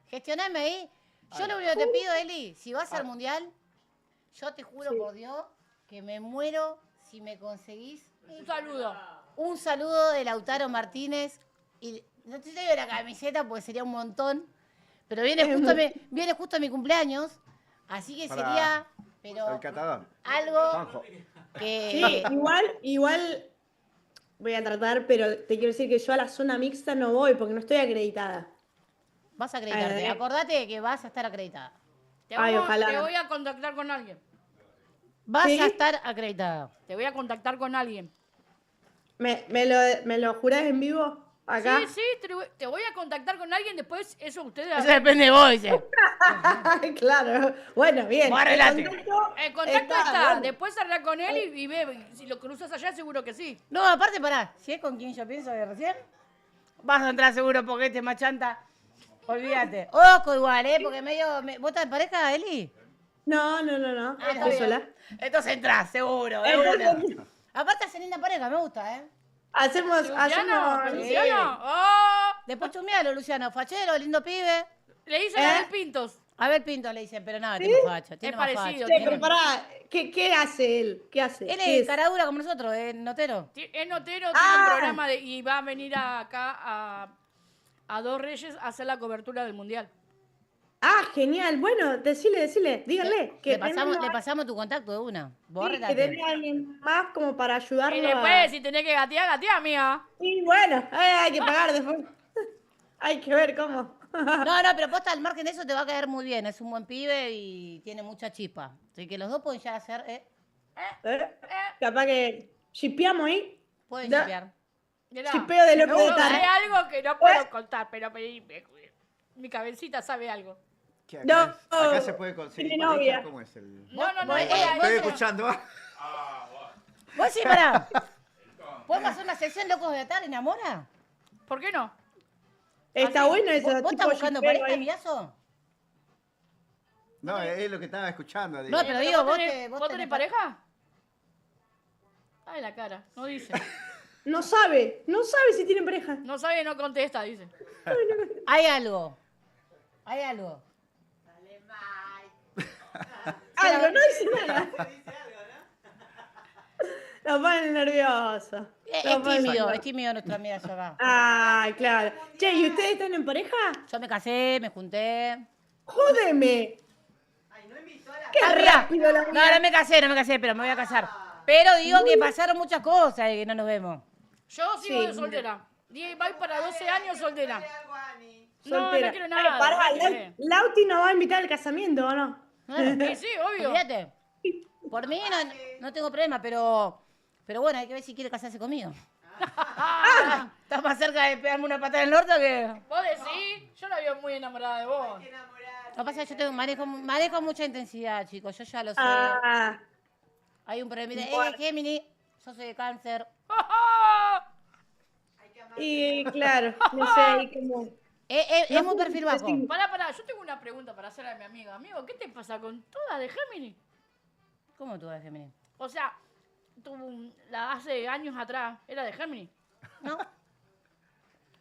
gestioname ahí. Yo lo único que te pido, Eli, si vas al mundial, yo te juro Sí. por Dios que me muero si me conseguís Un saludo. un saludo de Lautaro Martínez. Y no te digo la camiseta porque sería un montón. Pero viene justo mi cumpleaños. Así que Para- sería. Pero El catador. algo Juanjo. que. Sí, igual voy a tratar, pero te quiero decir que yo a la zona mixta no voy porque no estoy acreditada. Vas a acreditarte. Acordate que vas a estar acreditada. Ay, ojalá. Te voy a contactar con alguien. Vas ¿Sí? a estar acreditada. Te voy a contactar con alguien. ¿Me lo jurás en vivo? Acá. Sí, te voy a contactar con alguien, después eso ustedes... Eso depende de vos, dice. Claro. Bueno, bien. Vos arreglate. El contacto está, bueno. después habla con él y ve, si lo cruzas allá seguro que sí. No, aparte, pará. Si es con quien yo pienso de recién, vas a entrar seguro porque este machanta. Olvídate. Ojo igual, porque ¿Vos estás en pareja, Eli? No. Ah, está Estoy bien. sola. Entonces entrás, seguro. de Entonces- una. Aparte, hacen linda pareja, me gusta, ¿eh? Hacemos. Luciano, Sí. Luciano, ¡oh! Después chumealo, Luciano. Fachero, lindo pibe. Le dicen a él Pintos. A ver, Pinto le dicen, pero no, tiene facha. Tiene Es más parecido, facha. Sí, pero pará, ¿qué hace él? ¿Qué hace? Él ¿Qué es cara dura como nosotros, es notero. Es notero, tiene Ah. un programa y va a venir acá a Dos Reyes a hacer la cobertura del Mundial. Ah, genial. Bueno, díganle. Le pasamos tu contacto de una. Vos Sí, que arreglate. tenga alguien más como para ayudarlo. Y después, si tenés que gatear, mía. Sí, bueno, hay que pagar después. Hay que ver cómo. No, pero posta, al margen de eso te va a caer muy bien. Es un buen pibe y tiene mucha chispa. Así que los dos pueden ya hacer, Capaz que chipeamos ahí. pueden Da- chipear. Mirá, Chipeo de loco de yo sé tarde. algo que no puedo contar, pero mi cabecita sabe algo. ¿Qué No, acá se puede conseguir tiene pareja? novia. ¿Cómo es el...? No, vos- Estoy vos- escuchando. Vos sí, pará. ¿Podemos hacer una sección Locos de Atar enamora? ¿Por qué no? Está bueno eso. ¿Vos estás tipo buscando chipeo pareja, ahí. Villazo? No, es lo que estaba escuchando. digo. No, pero digo, ¿Vos vos tenés pareja? Ay, la cara, no dice. No sabe si tienen pareja. No sabe, no contesta, dice. Hay algo. Algo, no dice nada. Lo ponen nervioso. Es tímido nuestra amiga acá. Ay, claro. Che, ¿y ustedes están en pareja? Yo me casé, me junté. ¡Jódeme! ¡Qué Amiga, rápido la no me casé, pero me voy a casar. Pero digo que pasaron muchas cosas de que no nos vemos. Yo sigo Sí. de soltera. Voy para 12 años soltera. No, soltera. no quiero nada. Pará, no quiero. Lauti nos va a invitar al casamiento, ¿o no? Sí, sí, obvio. Olvídate. Por mí no tengo problema, pero bueno, hay que ver si quiere casarse conmigo. ¿Estás más cerca de pegarme una patada en el orto que...? ¿Vos decís? Yo la veo muy enamorada de vos. Lo que pasa es que yo manejo mucha intensidad, chicos. Yo ya lo sé. Ah, Hay un problema. Bueno. Géminis, yo soy de cáncer. y claro, no sé, ahí como... Es muy perfil bajo. Sí. Pará, yo tengo una pregunta para hacer a mi amiga. Amigo, ¿qué te pasa con todas de Géminis? ¿Cómo tú eres Géminis? O sea, la hace años atrás, ¿era de Géminis? ¿No?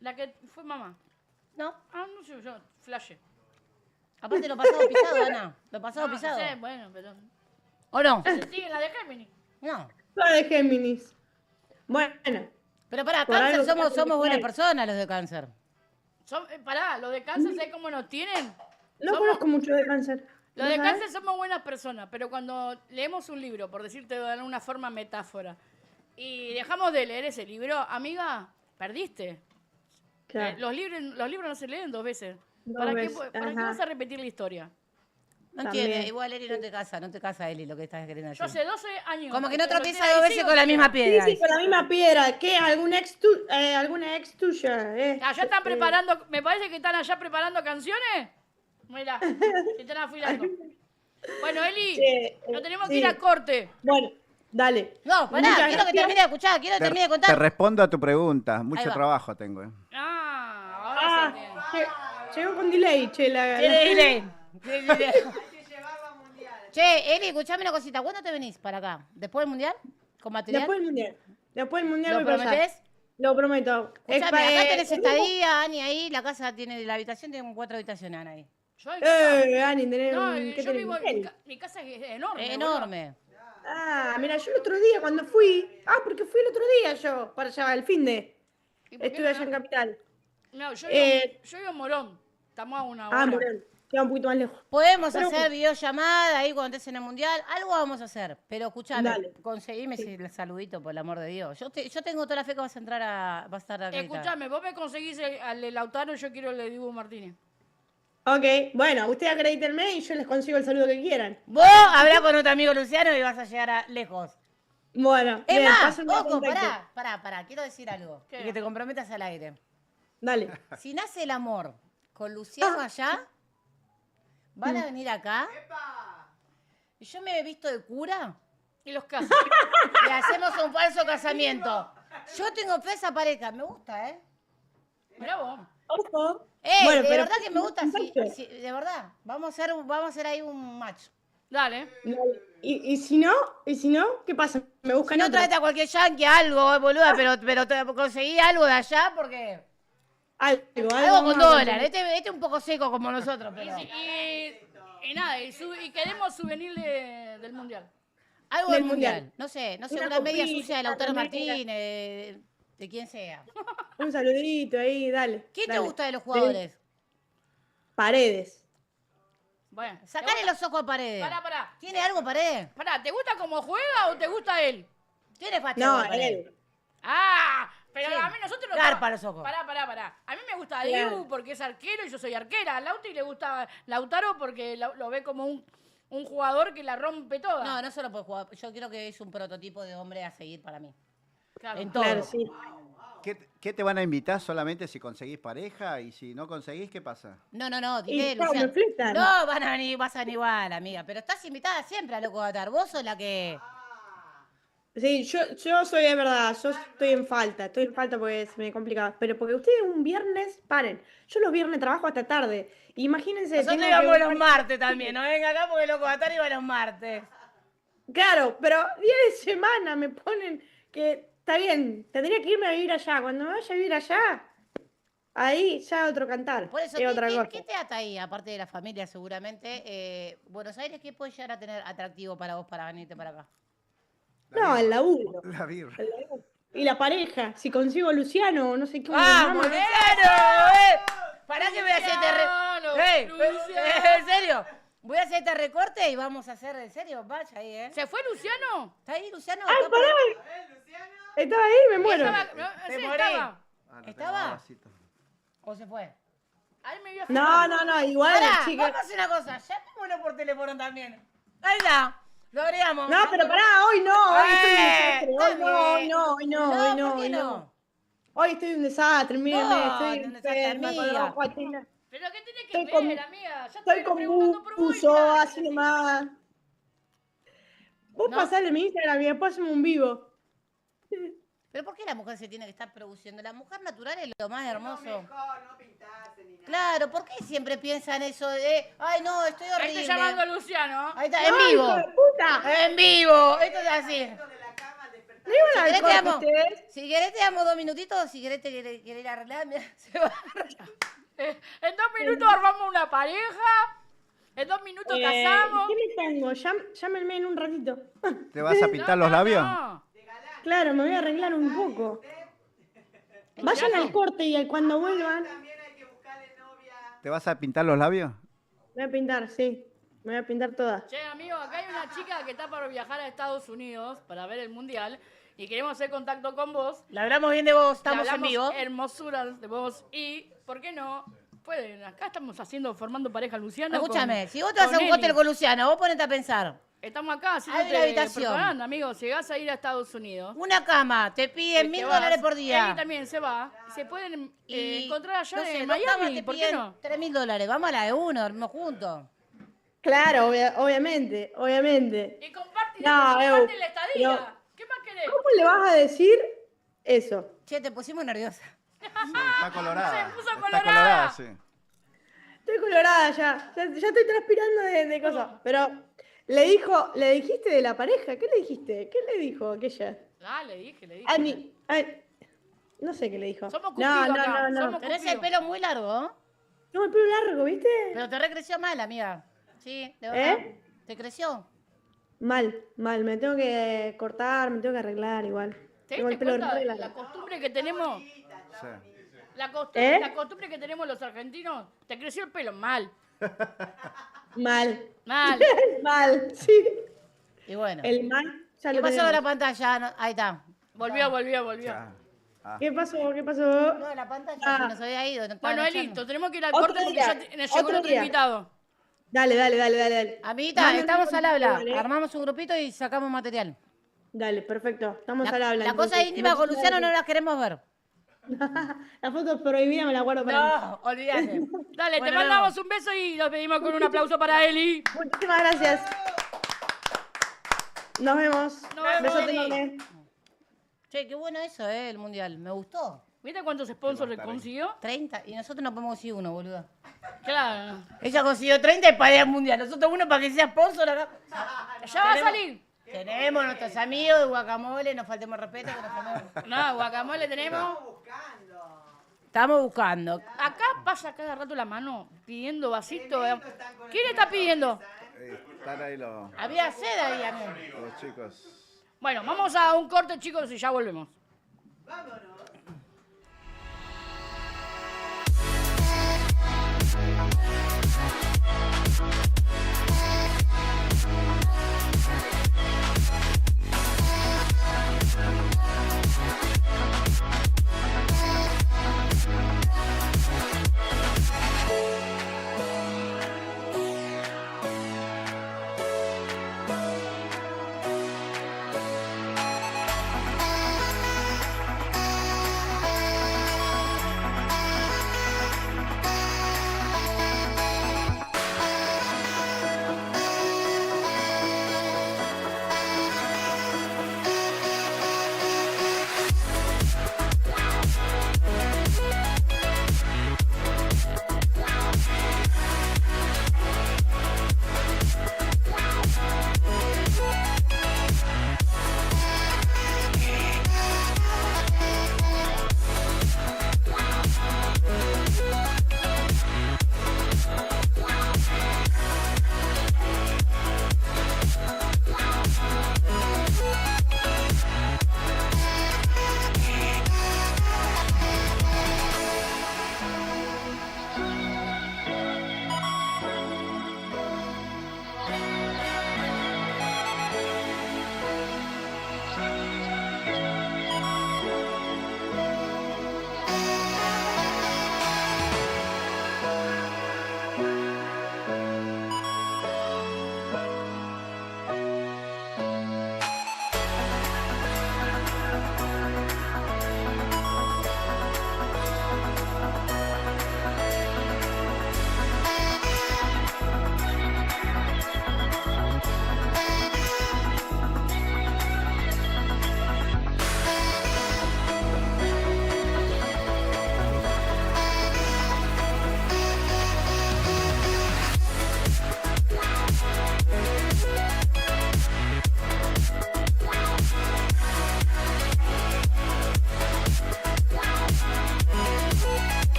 La que fue mamá. ¿No? Ah, no sé, yo flashé. Aparte lo pasado pisado, Ana. Lo pasado No, pisado. no sé, bueno, pero... ¿O no? ¿Se sigue en la de Géminis? No. Toda de Géminis. Bueno, Pero para Por cáncer algo somos cáncer buenas trae. personas los de cáncer. Pará, los de cáncer, ¿sabes cómo nos tienen? no Somos- conozco mucho de cáncer. Los ¿No de sabes? cáncer somos buenas personas, pero cuando leemos un libro, por decirte de alguna forma metáfora, y dejamos de leer ese libro, amiga, perdiste. Claro. Los libros no se leen 2 veces. Dos ¿Para veces, qué ajá. vas a repetir la historia? No También. entiende. Igual Eli no te casa Eli lo que estás queriendo Yo decir. hace 12 años. Como que no lo estoy tropieza 2 veces diciendo, con la misma Sí, piedra. sí, con la misma piedra. ¿Qué? ¿Alguna ex tuya? Allá están preparando, me parece que están allá preparando canciones. Mira, se están afilando. Bueno, Eli, Che, nos tenemos sí. que ir a corte. Bueno, dale. No, pará, Muchas quiero que gracias. termine de escuchar, quiero que termine de Te contar. respondo a tu pregunta. Mucho va. trabajo tengo. Ahora Ah, se entiende. llegó con delay, che. Tiene delay. Tiene delay. Hay que llevarlo al mundial. Che, Eli, escuchame una cosita. ¿Cuándo te venís para acá? ¿Después del mundial? ¿Con material? Después del mundial. Después del mundial ¿Lo voy para allá. prometés? Lo prometo. Escuchame, acá tenés tenemos- estadía, Ani, ahí. La casa tiene, la habitación tiene 4 habitaciones, Ana, ahí. Yo, en casa- Ani, tenés no, ¿qué yo tenés? vivo en ¿Hotel? mi casa es enorme. Es boludo. enorme. Ah, mira, yo el otro día cuando fui. Ah, porque fui el otro día yo, para allá, el fin de. ¿Y por qué Estuve no? allá en Capital. No, yo Eh, vivo en Morón. Estamos a una hora. Ah, Morón. Queda un poquito más lejos. Podemos Pero- hacer videollamada ahí cuando estés en el mundial. Algo vamos a hacer. Pero escuchame, Dale. conseguime el saludito, por el amor de Dios. Yo tengo toda la fe que vas a entrar vas a estar acreditada. Escuchame, vos me conseguís al de Lautaro, yo quiero el de Dibu Martínez. Ok, bueno, ustedes acredítenme y yo les consigo el saludo que quieran. Vos hablá con otro amigo Luciano y vas a llegar lejos. Bueno, Es bien, más, pásenme el ojo, contacto. pará, quiero decir algo. ¿Qué? Y que te comprometas al aire. Dale. Si nace el amor con Luciano allá, van a venir acá. Y yo me he visto de cura Y los casos. y hacemos un falso casamiento. Yo tengo fe a esa pareja, me gusta, ¿eh? Mirá vos. Ojo. De pero- verdad que me gusta, sí, contacto. sí, de verdad. Vamos a hacer ahí un match. Dale. Dale. ¿Y si no? ¿Qué pasa? Me Si buscan no, otro. tráete a cualquier yankee, algo, boluda, pero te conseguí algo de allá porque... Algo Algo con vamos a dólar. conseguir. Este un poco seco como nosotros, pero... Y nada, y queremos souvenir del mundial. Algo Del del mundial. mundial. No sé, Una una media copita, sucia de Lautaro una Martínez, de quien sea. Un saludito ahí, dale. ¿Quién te dale. gusta de los jugadores? Paredes. Bueno. Sacale los ojos a Paredes. Pará. ¿Tiene algo Paredes? Pará, ¿te gusta cómo juega o te gusta él? Tiene facha No, Paredes. él. Ah, pero Sí. a mí nosotros no. Garpa los ojos. Pará. A mí me gusta Claro. Dibu porque es arquero y yo soy arquera. A Lauti le gusta Lautaro porque lo ve como un jugador que la rompe toda. No, no solo por jugar. Yo creo que es un prototipo de hombre a seguir para mí. Claro. En todo. Claro, sí. ¿Qué te van a invitar solamente si conseguís pareja? Y si no conseguís, ¿qué pasa? No, dile, Y chao, Luciano. me fletan. No, vas a venir igual, amiga. Pero estás invitada siempre a Loco Gatar. Vos sos la que... Sí, yo soy de verdad, yo estoy en falta porque se me complica. Pero porque ustedes un viernes, paren. Yo los viernes trabajo hasta tarde. Imagínense. Nosotros tengo íbamos que- los martes también. No venga acá porque Loco Gatar iba los martes. Claro, pero día de semana me ponen que está bien, tendría que irme a vivir allá. Cuando me vaya a vivir allá, ahí ya otro cantar. Por eso, es otra cosa. ¿qué te ata ahí? Aparte de la familia, seguramente. Buenos Aires, ¿qué puede llegar a tener atractivo para vos para venirte para acá? No, el laburo. La birra. el laburo. Y la pareja, si consigo Luciano, no sé qué. ¡Vamos, mamá. Luciano! Pará que voy a hacer Luciano, este ¿En serio? Voy a hacer este recorte y vamos a hacer, ¿en serio? Vaya ahí, ¿eh? ¿Se fue Luciano? ¿Está ahí, Luciano? ¡Ay, ¿Está por ahí? pará! Estaba ahí, me muero. Te Sí, morí. estaba. ¿Estaba? ¿O se fue? Ahí me vio No, igual, Pará, chica. vamos a hacer una cosa. Llamémoslo por teléfono también. Ahí está. Lo haríamos. No, pero pará, hoy no, hoy estoy un desastre. está Hoy no, bien. hoy no. ¿Por qué no? Hoy estoy un desastre, mírenme, No, estoy un desastre, enferma, con amiga. ojo a tela. Pero ¿qué tiene que Estoy ver, con- amiga? Ya Estoy con preguntando por vos y buzo, mirá, así nomás. Vos ¿No? pasale mi Instagram y después hacemos un vivo. ¿Pero por qué la mujer se tiene que estar produciendo? La mujer natural es lo más hermoso. Mejor no pintarse ni nada. Claro, ¿por qué siempre piensan eso de, ay no, estoy Ahí horrible? estoy llamando a Luciano. Ahí está, en ¡Ay, vivo. hijo de puta! En vivo. Esto es así. De la cama al despertar. ¿Le iban Si al querés te corte amo. ustedes? Si querés te damos 2 minutitos, si querés te querés arreglar, mirá, se va. En 2 minutos armamos una pareja. En 2 minutos casamos. ¿Qué me pongo? Llámenme en un ratito. ¿Te vas a pintar los labios? No. Claro, me voy a arreglar un poco. Vayan al corte y cuando vuelvan. También hay que buscarle novia. ¿Te vas a pintar los labios? Me voy a pintar, sí. Me voy a pintar toda. Che, amigo, acá hay una chica que está para viajar a Estados Unidos para ver el mundial y queremos hacer contacto con vos. Le hablamos bien de vos, Le estamos en hablamos vivo. hermosuras de vos y, ¿por qué no? Pueden, acá estamos formando pareja Luciano. Escúchame, con- si vos te vas a con un Eli. hotel con Luciano, vos ponete a pensar. Estamos acá Hay una haciendo habitación. propaganda, amigo. Si vas a ir a Estados Unidos. Una cama, te piden te $1.000 vas, por día. Eli también se va. Y se pueden Y, encontrar allá no sé, en 2 camas Miami. te ¿Por qué piden no? $3.000. Vamos a la de uno, dormimos juntos. Claro, obviamente, obviamente. Y comparten, No, comparten la estadía. pero- ¿Qué más querés? ¿Cómo le vas a decir eso? Che, te pusimos nerviosa. Sí, está colorada. Se puso Está colorada. colorada, sí. Estoy colorada ya estoy transpirando de cosas. Pero le dijiste de la pareja, ¿qué le dijiste? ¿Qué le dijo aquella? Ah, le dije. Ay, no sé qué le dijo. Somos No, Cupido no, acá, no, no. somos- Tenés el pelo muy largo, ¿no? Tengo el pelo largo, ¿viste? Pero te recreció mal, amiga. Sí, de verdad. ¿Eh? ¿Te creció? Mal. Me tengo que cortar, me tengo que arreglar igual. ¿Te Tengo el diste pelo cuenta re de la largo. costumbre que tenemos? Sí. La costumbre que tenemos los argentinos. Te creció el pelo mal. Mal. Mal. Sí. Y bueno. El mal ya ¿Qué lo pasó con la tenemos. pantalla? No, ahí está. Volvió. Ya. Ah. ¿Qué pasó? No, la pantalla Ah. se nos había ido. no estaban Bueno, es echando. listo. Tenemos que ir al Otro corte porque día, ya llegó otro otro día. invitado. Dale. Amiguita, Dale, estamos al habla. dale. Armamos un grupito y sacamos material. Dale, perfecto. Estamos al habla. La cosa entonces. íntima con Luciano no las queremos ver. La foto prohibida me la guardo para mí. No, olvídate. Dale, te Bueno, mandamos un beso y nos pedimos con un aplauso para Eli. Muchísimas gracias. Nos vemos. Nos vemos, Besote Eli. enorme. Che, qué bueno eso, el mundial. Me gustó. ¿Viste cuántos sponsors le consiguió? 30. Y nosotros no podemos conseguir uno, boludo. Claro. Ella consiguió 30 y para ir al mundial. Nosotros uno para que sea sponsor acá. Ya va a salir. Tenemos nuestros amigos de Guacamole, nos faltemos respeto. Que nos faltemos- No, guacamole tenemos. Estamos buscando. Acá pasa cada rato la mano pidiendo vasito. ¿Quién está pidiendo? Están ahí los Había sed ahí, amigo. chicos. Bueno, vamos a un corte, chicos, y ya volvemos.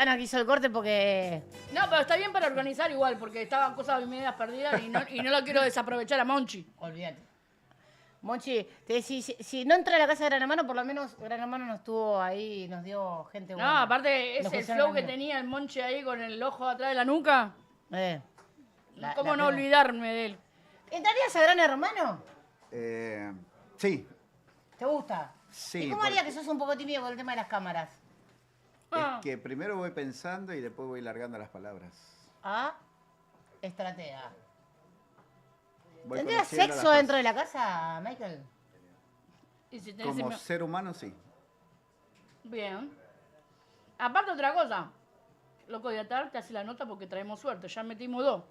Ana que hizo el corte porque... No, pero está bien para organizar igual, porque estaban cosas medias perdidas y no lo quiero desaprovechar a Monchi. Olvídate. Monchi, si no entra a la casa de Gran Hermano, por lo menos Gran Hermano nos estuvo ahí y nos dio gente buena. No, aparte, Nos ese pusieron flow que amigos. tenía el Monchi ahí con el ojo atrás de la nuca. ¿Cómo no pego. olvidarme de él? ¿Entrarías a Gran Hermano? Sí, ¿Te gusta? sí. ¿Y cómo haría que sos un poco tímido con el tema de las cámaras? Es que primero voy pensando y después voy largando las palabras. Estratega. Voy ¿Tendrías conociendo sexo las dentro de la casa, Michael? Y si cosas. tenés Como ser humano, sí. Bien. Aparte otra cosa. Loco de Atar te hace la nota porque traemos suerte. Ya metimos 2.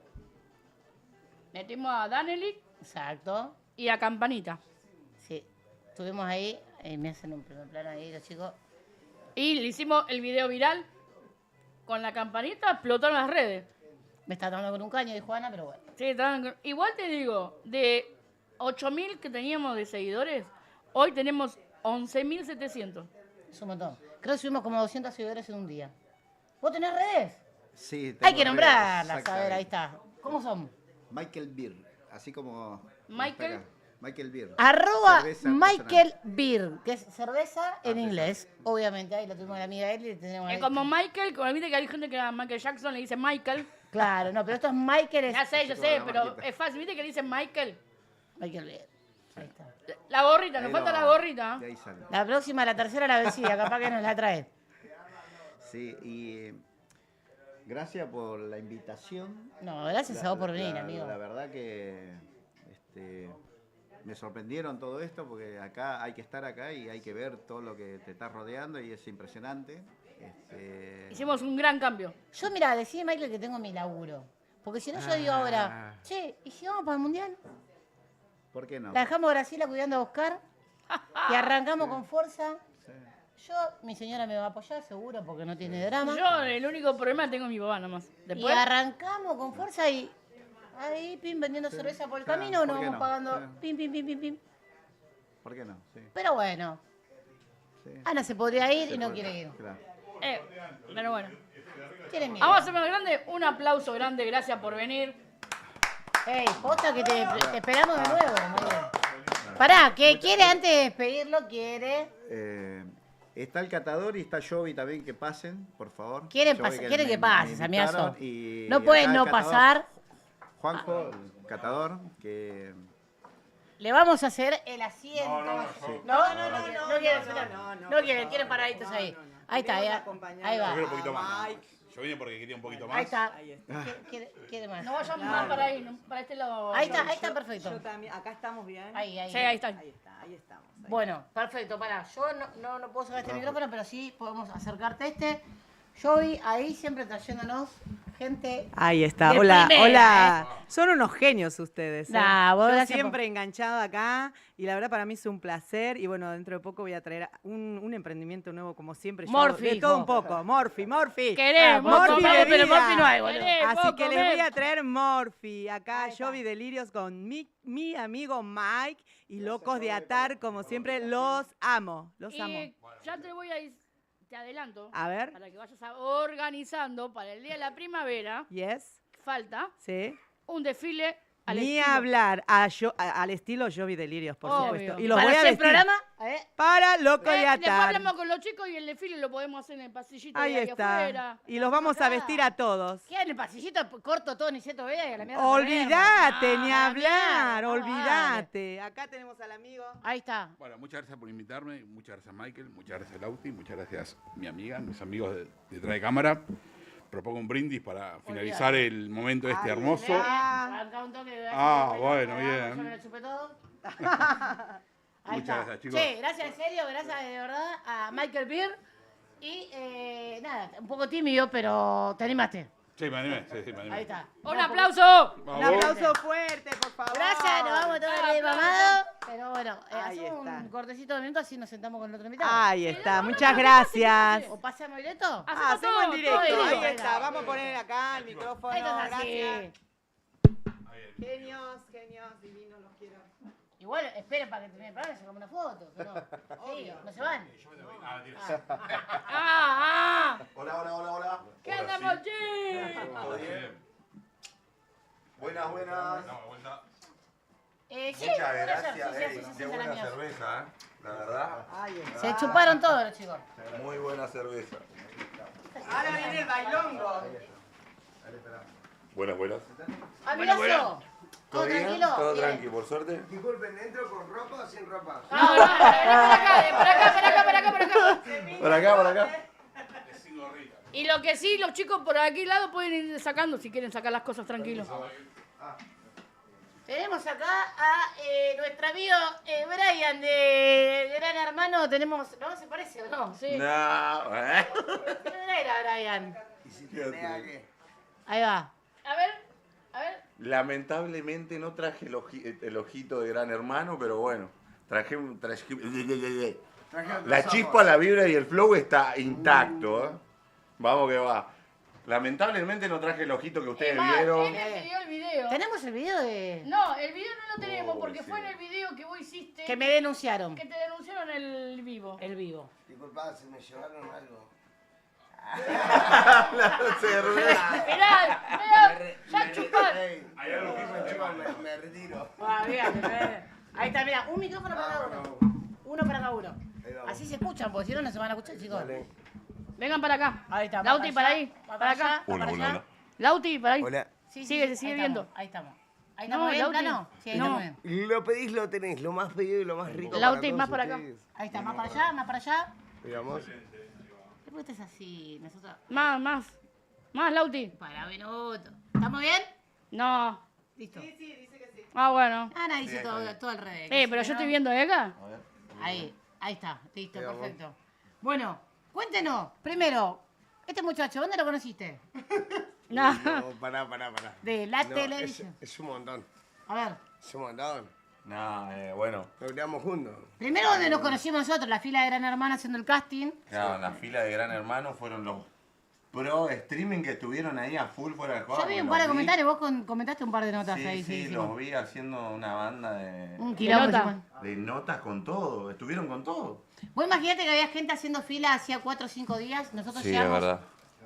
Metimos a Danelik Exacto. y a Campanita. Sí. Estuvimos ahí, me hacen un primer plano ahí los chicos. Y le hicimos el video viral. Con la Campanita explotaron las redes. Me está tomando con un caño, dijo Ana, pero bueno. Sí, igual te digo, de 8.000 que teníamos de seguidores, hoy tenemos 11.700. Es un montón. Creo que subimos como 200 seguidores en un día. ¿Vos tenés redes? Sí, Hay tengo que nombrarlas, redes, a ver, ahí exactamente. está. ¿Cómo son? Michael Beer, así como... Michael. está acá. Michael Beer. Arroba Cerveza Michael Beer, que es cerveza en inglés. Obviamente, ahí lo tuvimos la amiga Eli y tenemos ahí. Como Michael, como viste que hay gente que a Michael Jackson le dice Michael. Claro, no, pero esto es Michael. Ya sé, yo como sé, la pero marquita. es fácil. ¿Viste que le dicen Michael? Michael Beer. Ahí está. La gorrita, Ahí nos falta lo- la gorrita. de ahí sale. La próxima, la tercera, la vencida, capaz que nos la trae. Sí, y gracias por la invitación. No, gracias a vos por venir, amigo. La verdad que me sorprendieron todo esto porque acá hay que estar acá y hay que ver todo lo que te está rodeando y es impresionante. Hicimos un gran cambio. Yo, mira, decía Michael que tengo mi laburo. Porque si no, yo digo ahora, che, ¿y si vamos para el mundial? ¿Por qué no? La dejamos a Graciela cuidando a Oscar y arrancamos con fuerza. Yo, mi señora me va a apoyar, seguro, porque no tiene drama. Yo el único problema tengo mi papá nomás. Y Después, arrancamos con fuerza y ahí, pim, vendiendo cerveza por el Claro, camino, ¿por nos qué vamos no? pagando, Sí. pim, pim, pim, pim, pim. ¿Por qué no? Sí, Pero bueno, sí. Ana se podría ir Se y no puede- quiere ir. Claro. pero bueno. Tiene miedo. Vamos a hacer más grande. Un aplauso grande, gracias por venir. Ey, posta que te esperamos de nuevo, María. Pará, que quiere antes de despedirlo, quiere. Está el catador y está Jovi también, que pasen, por favor. Quieren Jovi, pasar, quieren me- que me pases, invitaron amigazo. y No acá pueden el no catador, pasar. Juanjo, el catador, que... Le vamos a hacer el asiento. No quieren paraditos ahí. Ahí está, ahí va. Yo quiero un poquito más. Yo vine porque quería un poquito más. Ahí está. Ahí está. Quiere más. No vayamos más para ahí, no, para este lado. Ahí está perfecto. Yo también, acá estamos bien. Ahí. Sí, ahí está. Ahí está, ahí estamos. Ahí. Bueno, perfecto, pará. Yo no puedo sacar este micrófono, pero sí podemos acercarte este. Joey ahí siempre trayéndonos gente. Ahí está. De Hola, primera, hola. Son unos genios ustedes. Nah, vos Yo gracias siempre enganchada acá y la verdad para mí es un placer y bueno, dentro de poco voy a traer un emprendimiento nuevo como siempre. Yo hago Morphy, de todo hijo. un poco. Morphy. Queremos Morphy comer, bebida. pero Morphy no hay, boludo. Así que les voy comer. a traer Morphy. Acá Ahí está. Jovi Delirios con mi amigo Mike y Locos de Atar, como siempre, los amo. Los amo. Y ya te adelanto. A ver. Para que vayas organizando para el día de la primavera. Yes. Falta Sí. un desfile al Ni estilo. hablar al estilo Jovi Delirios, por Obvio. supuesto. Y los Para voy a hacer vestir programa, para Loco de Después Atar. hablamos con los chicos y el desfile lo podemos hacer en el pasillito Ahí de ahí está. afuera. Y los vamos a vestir a todos. ¿qué en el pasillito corto todo ni se vea y a la mierda? Olvídate, ni Ah, hablar, mierda, olvídate. Acá tenemos al amigo. Ahí está. Bueno, muchas gracias por invitarme, muchas gracias Michael, muchas gracias Lauti, muchas gracias mi amiga, mis amigos de detrás de cámara. Propongo un brindis para finalizar el momento este hermoso. Arranca un toque de bueno, Yo bien. me lo chupé todo. Ahí Muchas está. gracias, chicos. Che, gracias en serio, gracias de verdad a Michael Beer. Y nada, un poco tímido, pero te animaste. Sí, me animé, sí, me animé. Ahí está. ¡Un aplauso! Un Vamos. aplauso fuerte, por favor. Gracias, nos vamos todos Aplausos. mamado. Pero bueno, Ahí hacemos está. un cortecito de minutos así nos sentamos con el otro invitado. Ahí está, muchas gracias. ¿O pasamos directo? Hacemos en todo, directo, todo ahí directo. está. Vamos a poner acá el micrófono. Ahí estás así. Gracias. Genios, divinos, los quiero. Igual esperen para que termine el programa y sacamos una foto. ¿O no? Sí, no se van. Hola. ¿Qué andamos, che? ¿Todo bien? Buenas. Sí, Muchas puede ser, gracias. sí, De se sienten buena amigos. cerveza, la verdad. Se chuparon todos los chicos. Muy buena cerveza. Ahora viene el bailongo. Buenas. Amigazo. ¿Todo bien? tranquilo? Todo Bien. tranqui, por suerte. Disculpen, ¿entro con ropa o sin ropa? No, vení por acá. Por acá. Y lo que sí, los chicos por aquí lado pueden ir sacando si quieren sacar las cosas tranquilos. Tenemos acá a nuestro amigo Brian de Gran Hermano. Tenemos. ¿No se parece o no? Sí. No, ¿Quién era Brian? ¿Y si te pega qué? Ahí va. A ver. Lamentablemente no traje el ojito de Gran Hermano, pero bueno, traje la chispa, la vibra y el flow está intacto, ¿eh? Vamos que va. Lamentablemente no traje el ojito que ustedes vieron. Él me pidió el video. ¿Tenemos el video de.? No, el video no lo tenemos Oh, porque sí. fue en el video que vos hiciste. Que me denunciaron. Que te denunciaron el vivo. El vivo. Disculpa, se me llevaron algo. Mirá, ya chupar. Hay algo que me chupan, me retiro. Ahí está, mira, un micrófono para cada uno. Uno para cada uno. Así se escuchan, porque si no, no se van a escuchar, chicos. Vengan para acá. Ahí está. Lauti, para ahí. Va Para acá. Hola. Lauti, para ahí. Hola. Sí, Sigue, sí, sigue ahí viendo. estamos, ahí estamos. Ahí No, estamos bien, Lauti. plano. Sí, ahí No. estamos bien. Lo pedís, lo tenés, lo más pedido y lo más rico. Lauti, para más todos para acá. ustedes. Ahí está, más para allá, más para allá. Digamos. ¿Por qué estás así? Nosotros. Más, Lauti. Para minuto. ¿Estamos bien? No. Listo. Ah, bueno. Ana dice todo al revés. Pero yo estoy viendo acá. Ahí está. Listo, Digamos. perfecto. Bueno, cuéntenos. Primero, este muchacho, ¿dónde lo conociste? No. No, pará. De la No, televisión. es un montón. A ver. Es un montón. No, bueno. Nos criamos juntos. Primero donde nos conocimos nosotros, la fila de Gran Hermano haciendo el casting. Claro, en la fila de Gran Hermano fueron los pro streaming que estuvieron ahí a full fuera de juego. Yo vi un par de comentarios, vos comentaste un par de notas ahí. Sí, los vi haciendo una banda Un De quilombo. nota. hicimos. de notas con todo. Estuvieron con todo. Vos imaginate que había gente haciendo fila hacía 4 o 5 días. Nosotros Sí, es llegamos verdad.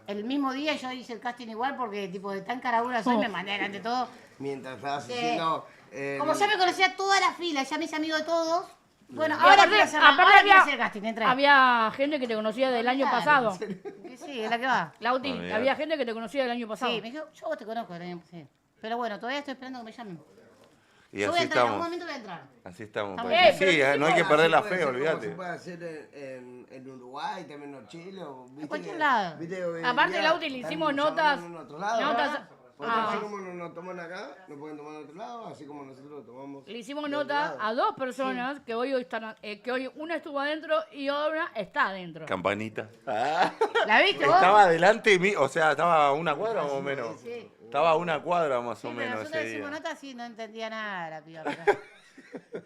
el mismo día y yo hice el casting igual porque tipo de tan caradura soy, me mandé delante de todo. Mientras estabas Sí. haciendo... Como ya me conocía toda la fila, ya me hice amigo de todos. Bueno, Y ahora aparte- quiero hacer, aparte ahora quiero había- hacer el casting, entré. Había gente que te conocía del año Claro, pasado. Sí, es la que va. Lauti, Olvidate. había gente que te conocía del año pasado. Sí, me dijo, yo vos te conozco del año sí. Pero bueno, todavía estoy esperando que me llamen. Y Yo voy a así entrar, en algún estamos. momento voy a entrar. Así estamos. Estamos porque bien. sí, pero no hay que Así perder la puede fe, ser como olvídate. se puede hacer en Uruguay, también en Chile. ¿Viste cualquier que- lado. viste que hoy en Aparte, día Lauti, le están hicimos llamando notas- en otros lados, notas- ¿verdad? Porque Ah. así como nos toman acá, no pueden tomar en otro lado, así como nosotros lo tomamos. Le hicimos de otro nota lado. a dos personas que hoy están, que hoy una estuvo adentro y otra está adentro. Campanita. ¿La viste vos? Estaba delante mío, o sea, estaba a una cuadra más o menos. Sí. Estaba a una cuadra más Sí, o pero menos nosotros ese hicimos día. notas y no entendía nada la piba.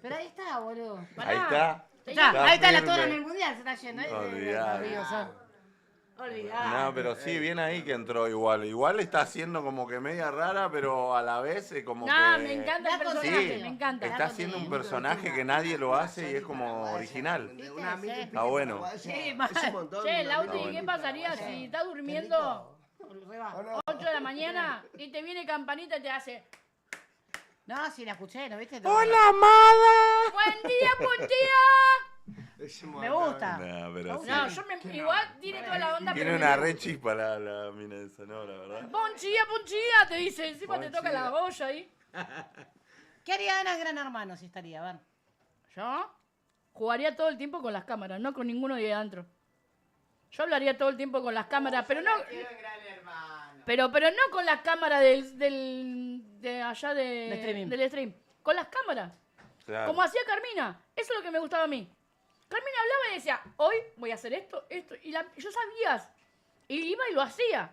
Pero ahí está, boludo. Ahí está. Ahí está la firme. tora en el mundial, se está yendo. Olvidate. Olvidate. No, pero sí, bien ahí que entró igual. Igual está haciendo como que media rara, pero a la vez como No, que... me encanta el Da personaje, contenido. me encanta. Está haciendo un personaje que nadie lo hace y es como original. De una amiga Sí. que Está bueno. es un mal. montón, Che, una Lauti, amiga. ¿qué pasaría si estás durmiendo Re va. 8 de la mañana y te viene campanita y te hace No, sí, la escuché, ¿no viste? ¡Hola, amada! ¡Buen día, buen día! Es un Me montón. gusta. No, pero sí. No, yo igual tiene toda la onda, Tiene pero una me- re chispa la mina esa, ¿no? La verdad. Buen día, te dice. Encima te toca la olla ahí. ¿Qué haría Ana Gran Hermano si estaría? A ver. Yo jugaría todo el tiempo con las cámaras, no con ninguno de adentro. Yo hablaría todo el tiempo con las cámaras, pero no. Pero no con las cámaras de allá De streaming. del stream. Con las cámaras. Claro. Como hacía Carmina. Eso es lo que me gustaba a mí. Carmina hablaba y decía, hoy voy a hacer esto. Y yo sabía. Y iba y lo hacía.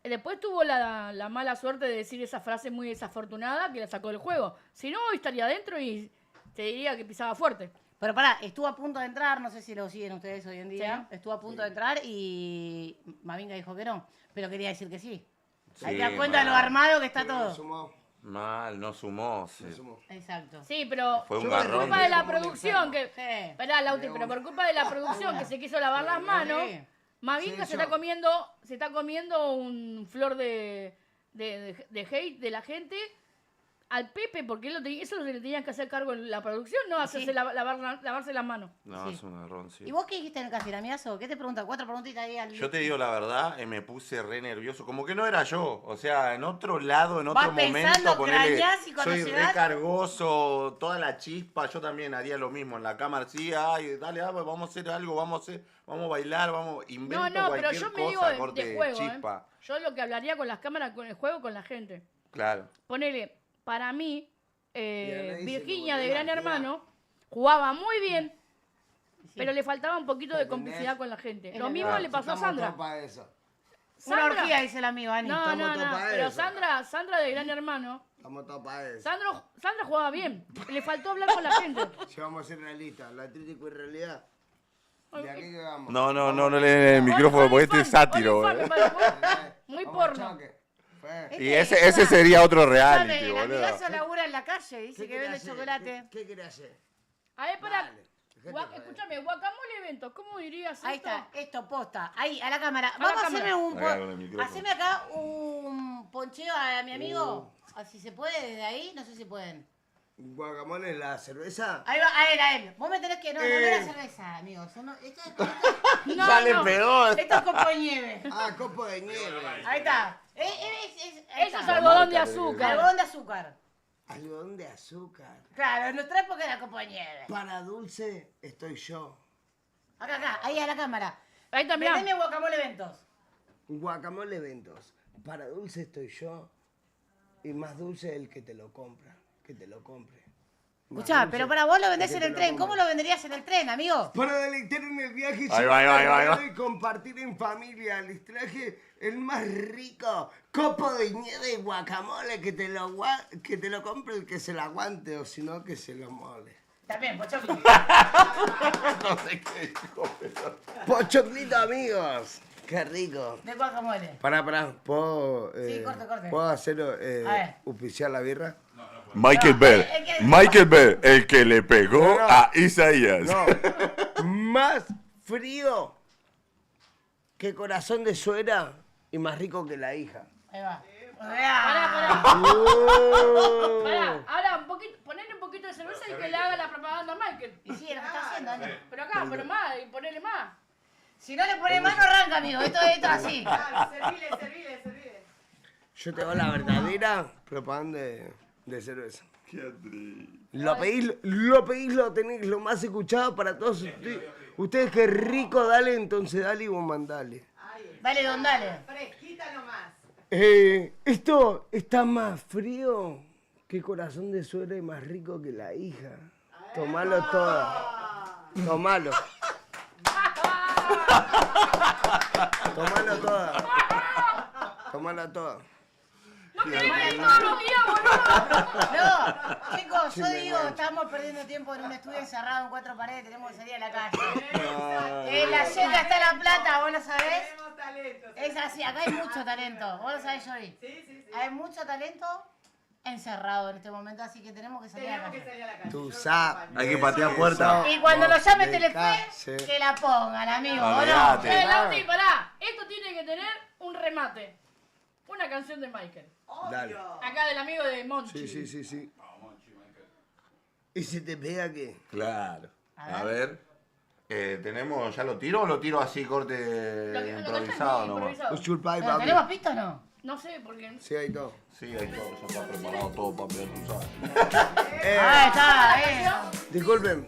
Y después tuvo la mala suerte de decir esa frase muy desafortunada que la sacó del juego. Si no, hoy estaría adentro y te diría que pisaba fuerte. Pero pará, estuvo a punto de entrar, no sé si lo siguen ustedes hoy en día. Estuvo a punto de entrar y Mavinga dijo que no, pero quería decir que sí. Ahí te das cuenta de lo armado que está todo. Sumó. Mal, no sumó. Sí. Exacto. Sí, pero Fue un por garrón culpa de- de la producción, que... Sí. Esperá, Lauti, pero por culpa de la producción que se quiso lavar las manos, Mavinga se está comiendo un flor de hate de la gente al Pepe, porque eso le tenían que hacer cargo en la producción, no hacerse lavarse las manos. No, es un garrón, sí. ¿Y vos qué dijiste en el casiramiazo? ¿Qué te pregunta? 4 preguntitas ahí al... Yo te digo la verdad, me puse re nervioso, como que no era yo, o sea, en otro lado, en otro Vas pensando, momento, ponele, crañás y cuando soy llegás- re cargoso, toda la chispa, yo también haría lo mismo en la cámara, sí, ay, dale, vamos a hacer algo, vamos a bailar, invento No, pero cualquier yo me digo cosa, corte de juego, chispa, Yo lo que hablaría con las cámaras, con el juego, con la gente. claro. Ponele, para mí, dice Virginia que de volvía, Gran mira. Hermano jugaba muy bien, pero le faltaba un poquito de complicidad con la gente. Lo mismo le pasó a Sandra. Una Sandra- orgía, dice el amigo, Ani. No, Estamos todos pa' pero eso. Sandra de Gran Hermano, Estamos todos para eso. Sandra jugaba bien, le faltó hablar con la gente. Si vamos a ser realistas, la Atlético y realidad. De aquí que vamos. No le den el micrófono porque este es sátiro, OnlyFans, boludo. muy Vamos al porno. choque. Y ese sería otro reality, Escúchame, el boludo. amigazo labura en la calle, dice ¿Qué que querés vende hacer? chocolate. ¿Qué querés hacer? A ver, pará. Dale, dejate joder. Escúchame, guacamole eventos, ¿cómo dirías Ahí esto? está, esto posta. Ahí, a la cámara. la Vamos a cámara. hacerme un... Acá con el micrófono. Haceme acá un poncheo a mi amigo. Si se puede desde ahí, no sé si pueden. ¿Guacamole es la cerveza? Ahí va, a él. Vos me tenés que... No, no era cerveza, amigos. Esto Ya le pegó. es copo de nieve. Ah, copo de nieve. Ahí está. Ahí Eso es está. algodón de azúcar. Algodón de azúcar. Algodón de azúcar. Claro, en nuestra época era copo de nieve. Para dulce estoy yo. Acá, ahí a la cámara. Ahí también. Vendeme guacamole eventos. Guacamole eventos. Para dulce estoy yo. Y más dulce el que te lo compra. Que te lo compre. Más Escuchá, dulce pero para vos lo vendés el en que el te tren. compre. ¿Cómo lo venderías en el tren, amigo? Para deleitar en el viaje Ahí va. y compartir en familia. Les traje el más rico copo de nieve y guacamole que te lo compre el que se lo aguante o si no que se lo mole. También, pochoclo. No sé qué dijo, pero... Pochoclito, amigos. Qué rico. De guacamole. Pará. ¿Puedo, Sí, corte. ¿puedo hacer A ver. auspiciar la birra? Michael Bell, el que le pegó No. a Isaías. No. Más frío que corazón de suegra y más rico que la hija. Ahí va. Pará. Oh. Pará, ahora ponele un poquito de cerveza y que le haga la propaganda a Michael. Y sí, es lo que está haciendo, Ani. Pero acá, pero más, y ponele más. Si no le pones más, no arranca, amigo. Esto es así. Servile. Yo te hago la verdadera propaganda de cerveza. Lo pedís, lo tenés lo más escuchado para todos ustedes. Qué rico, dale, entonces dale y vos mandale. Dale, don, dale. Fresquita nomás. Esto está más frío que corazón de suegra y más rico que la hija. Tomalo todo. Tomalo. Tomalo toda. Tomala toda. No querés venir todos los días, boludo. No, chicos, yo digo, estamos perdiendo tiempo en un estudio encerrado en 4 paredes, tenemos que salir a la calle. En la llega está la plata, ¿vos lo sabés? Tenemos talento. Es así, acá hay mucho talento, vos lo sabés, Joey. Sí. Hay mucho talento encerrado en este momento, así que tenemos que salir a la calle. Tú sabes. Hay que patear puerta. Y cuando lo llame de Telefe, calle. que la pongan, amigo, ¿o no? Olvídate. Lauti, pará. Esto tiene que tener un remate. Una canción de Michael. Dale. Acá del amigo de Monchi. Sí. ¿Y si te pega qué? Claro. A ver. ¿Tenemos, ya lo tiro o lo tiro así, corte improvisado nomás? Chulpay, ¿Pero papi. ¿Tenemos pista o no? No sé, porque... Sí, hay todo. Sí, hay todo, ya está preparado todo, papi, ya tú sabes. Ahí está, Disculpen,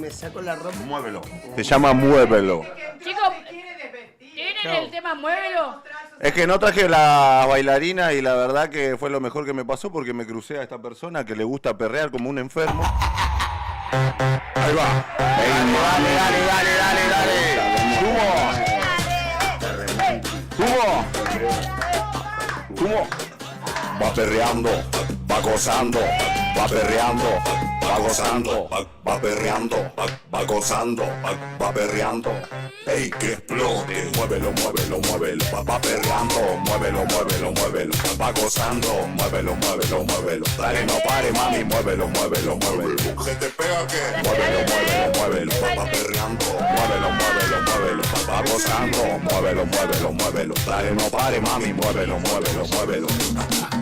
me saco la ropa. Muévelo. Se llama Muévelo. Chicos, ¿tienen el tema Muévelo? Es que no traje la bailarina y la verdad que fue lo mejor que me pasó porque me crucé a esta persona que le gusta perrear como un enfermo. Ahí va. Dale. Subo. Va perreando. va gozando, va perreando, va gozando, va perreando, va gozando, va perreando. Ey, que explote, muévelo, muévelo, muévelo, va perreando, muévelo, muévelo, muévelo, va gozando, muévelo, muévelo, muévelo. Dale, no pare, mami, muévelo, muévelo, muévelo. ¿Se te pega qué? Muévelo, muévelo, muévelo, va perreando, muévelo, muévelo, muévelo, va gozando, muévelo, muévelo, muévelo. Dale, no pare, mami, muévelo, muévelo, muévelo.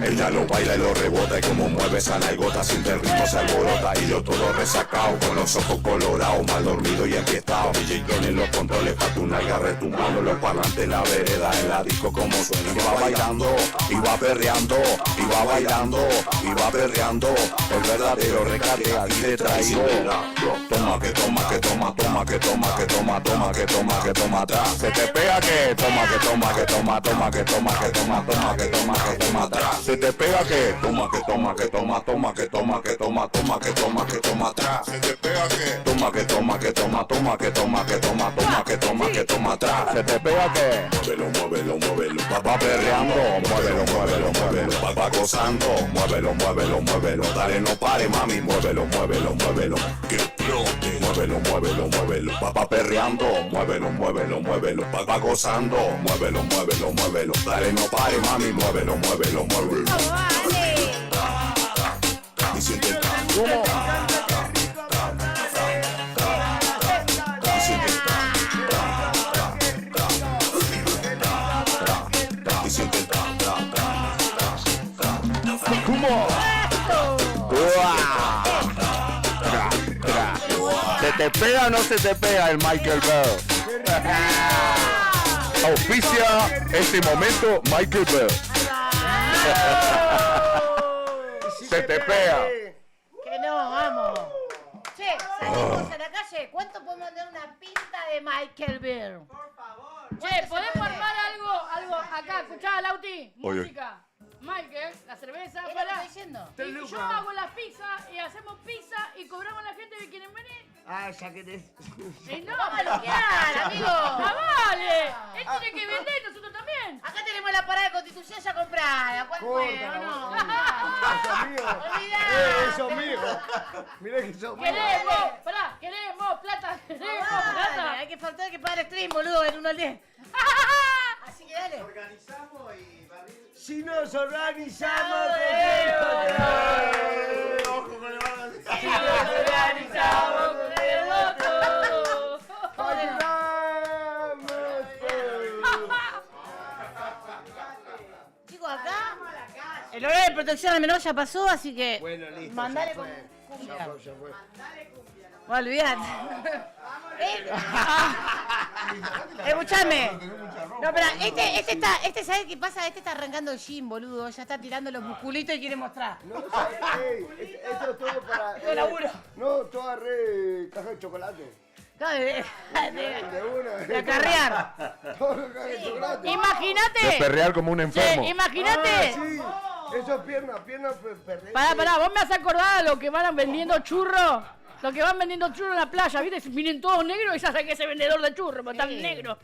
Ella lo baila y lo rebota y como mueve esa nalgota, siente el ritmo se alborota y yo todo resacado, con los ojos colorados, mal dormido y enfiestado. DJ tiene los controles pa' tu nalga retumbando, los parlantes en la vereda, en la disco como suena. Y va bailando, y va perreando, y va bailando, y va perreando, el verdadero recargue aquí de traído. Toma que toma, que toma, toma, que toma, que toma, toma, que toma, que toma atrás. Se te pega que toma, que toma, que toma, toma, que toma, que toma, toma, que toma, que toma atrás. Se te pega que toma, que toma, que toma, toma, que toma, que toma, toma, que toma, que toma atrás. Se te pega que toma, que toma, que toma, toma, que toma, que toma, toma, que toma, que toma atrás. Se te pega que muévelo, muévelo, muévelo, va perreando, muévelo, muévelo, muévelo, va gozando, muévelo, muévelo, muévelo, dale no pare mami, muévelo, muévelo, muévelo, que explote, muévelo, muévelo, muévelo, va perreando, muévelo, muévelo, muévelo, va gozando, muévelo, muévelo, muévelo, dale no pare mami, muévelo, muévelo, muévelo. Y siente el ¿cómo? ¿Se te pega o no se te pega el Michael Bell? Auspicia este momento Michael Bell. Se te pega. Que no, vamos. Che, salimos a la calle. ¿Cuánto podemos tener una pinta de Michael Beer? Por favor. Che, ¿podemos armar algo acá? ¿Escuchá, Lauti? Oye. Música. Michael, la cerveza, ¿Qué pará. estoy diciendo? Y yo hago las pizzas y hacemos pizza y cobramos a la gente que quieren venir. Ah, ya querés. Y no, Vamos a luquear, amigo. ¡Ah, vale! Él tiene que vender y nosotros también. Acá tenemos la parada de Constitución ya comprada. ¿Cuál fue? ¿O no? Eso es mío. Olvidá. Eso es mío. Mirá que sos mío. Queremos, pará, queremos plata, queremos plata. Hay que faltar que pagar stream, boludo, del 1 al 10. Así que dale. Organizamos y Si nos organizamos, Ojo con el balón. Si nos organizamos con el voto. Chicos, acá el horario de protección al menor ya pasó, así que Bueno, listo. mandale ya fue. cumbia. Ya fue, ya fue. Olvidate. Escuchame. No, pero este, ¿sabes qué pasa? Este está arrancando el gym, boludo. Ya está tirando los musculitos y quiere mostrar. No, esto es todo para. Yo laburo. No, tú agarré caja de chocolate. No, De una. de acarrear. Todo caja de chocolate. Imagínate. Perrear como un enfermo. Imagínate. Ah, sí. Eso es pierna perdés. Pará, vos me has acordado de lo que van vendiendo churros. Los que van vendiendo churros en la playa, ¿viste? Vienen todos negros y ya saben que es el vendedor de churros, porque están negros.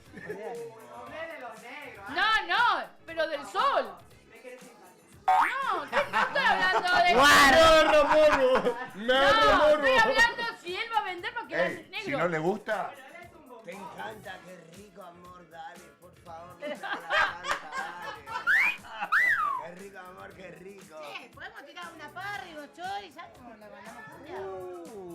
No, pero del sol. No, ¿qué estoy hablando de Morro. No, estoy hablando si él va a vender porque va a ser negro. Si no le gusta, Te encanta, qué rico, amor, dale, por favor. No te la canta, dale. Qué rico, amor, qué rico. ¿Podemos tirar una parra y unos choris? ¿Sabes cómo la mandamos cumbia?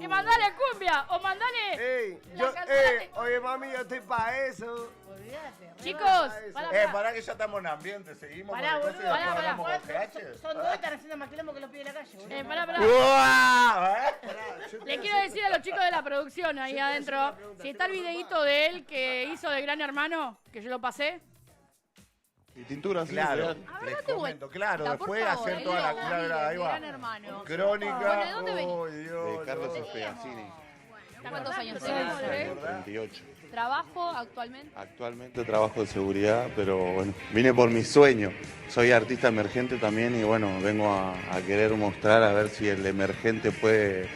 Y mandale cumbia o mandale. Ey, la calzate. oye, mami, yo estoy pa' eso. Olvídate. Chicos, pará. para que ya estamos en ambiente, seguimos Pará, con el coso y boludo. después Pará, hablamos con GH. Son dos y están haciendo más quilombo que los pide la calle, boludo. Pará. ¡Uah! Le quiero decir a los chicos de la producción ahí adentro, si está el videíto de él que hizo de Gran Hermano, que yo lo pasé. Y tintura, claro. Les comento, claro, después hacer toda la clave, ahí va. Gran Hermano. Crónica. Bueno, ¿de dónde venís? Oh, Dios, de Carlos Espeacini. ¿Cuántos años tenés? 38. ¿Trabajo actualmente? Actualmente trabajo de seguridad, pero bueno, vine por mi sueño. Soy artista emergente también y bueno, vengo a querer mostrar a ver si el emergente puede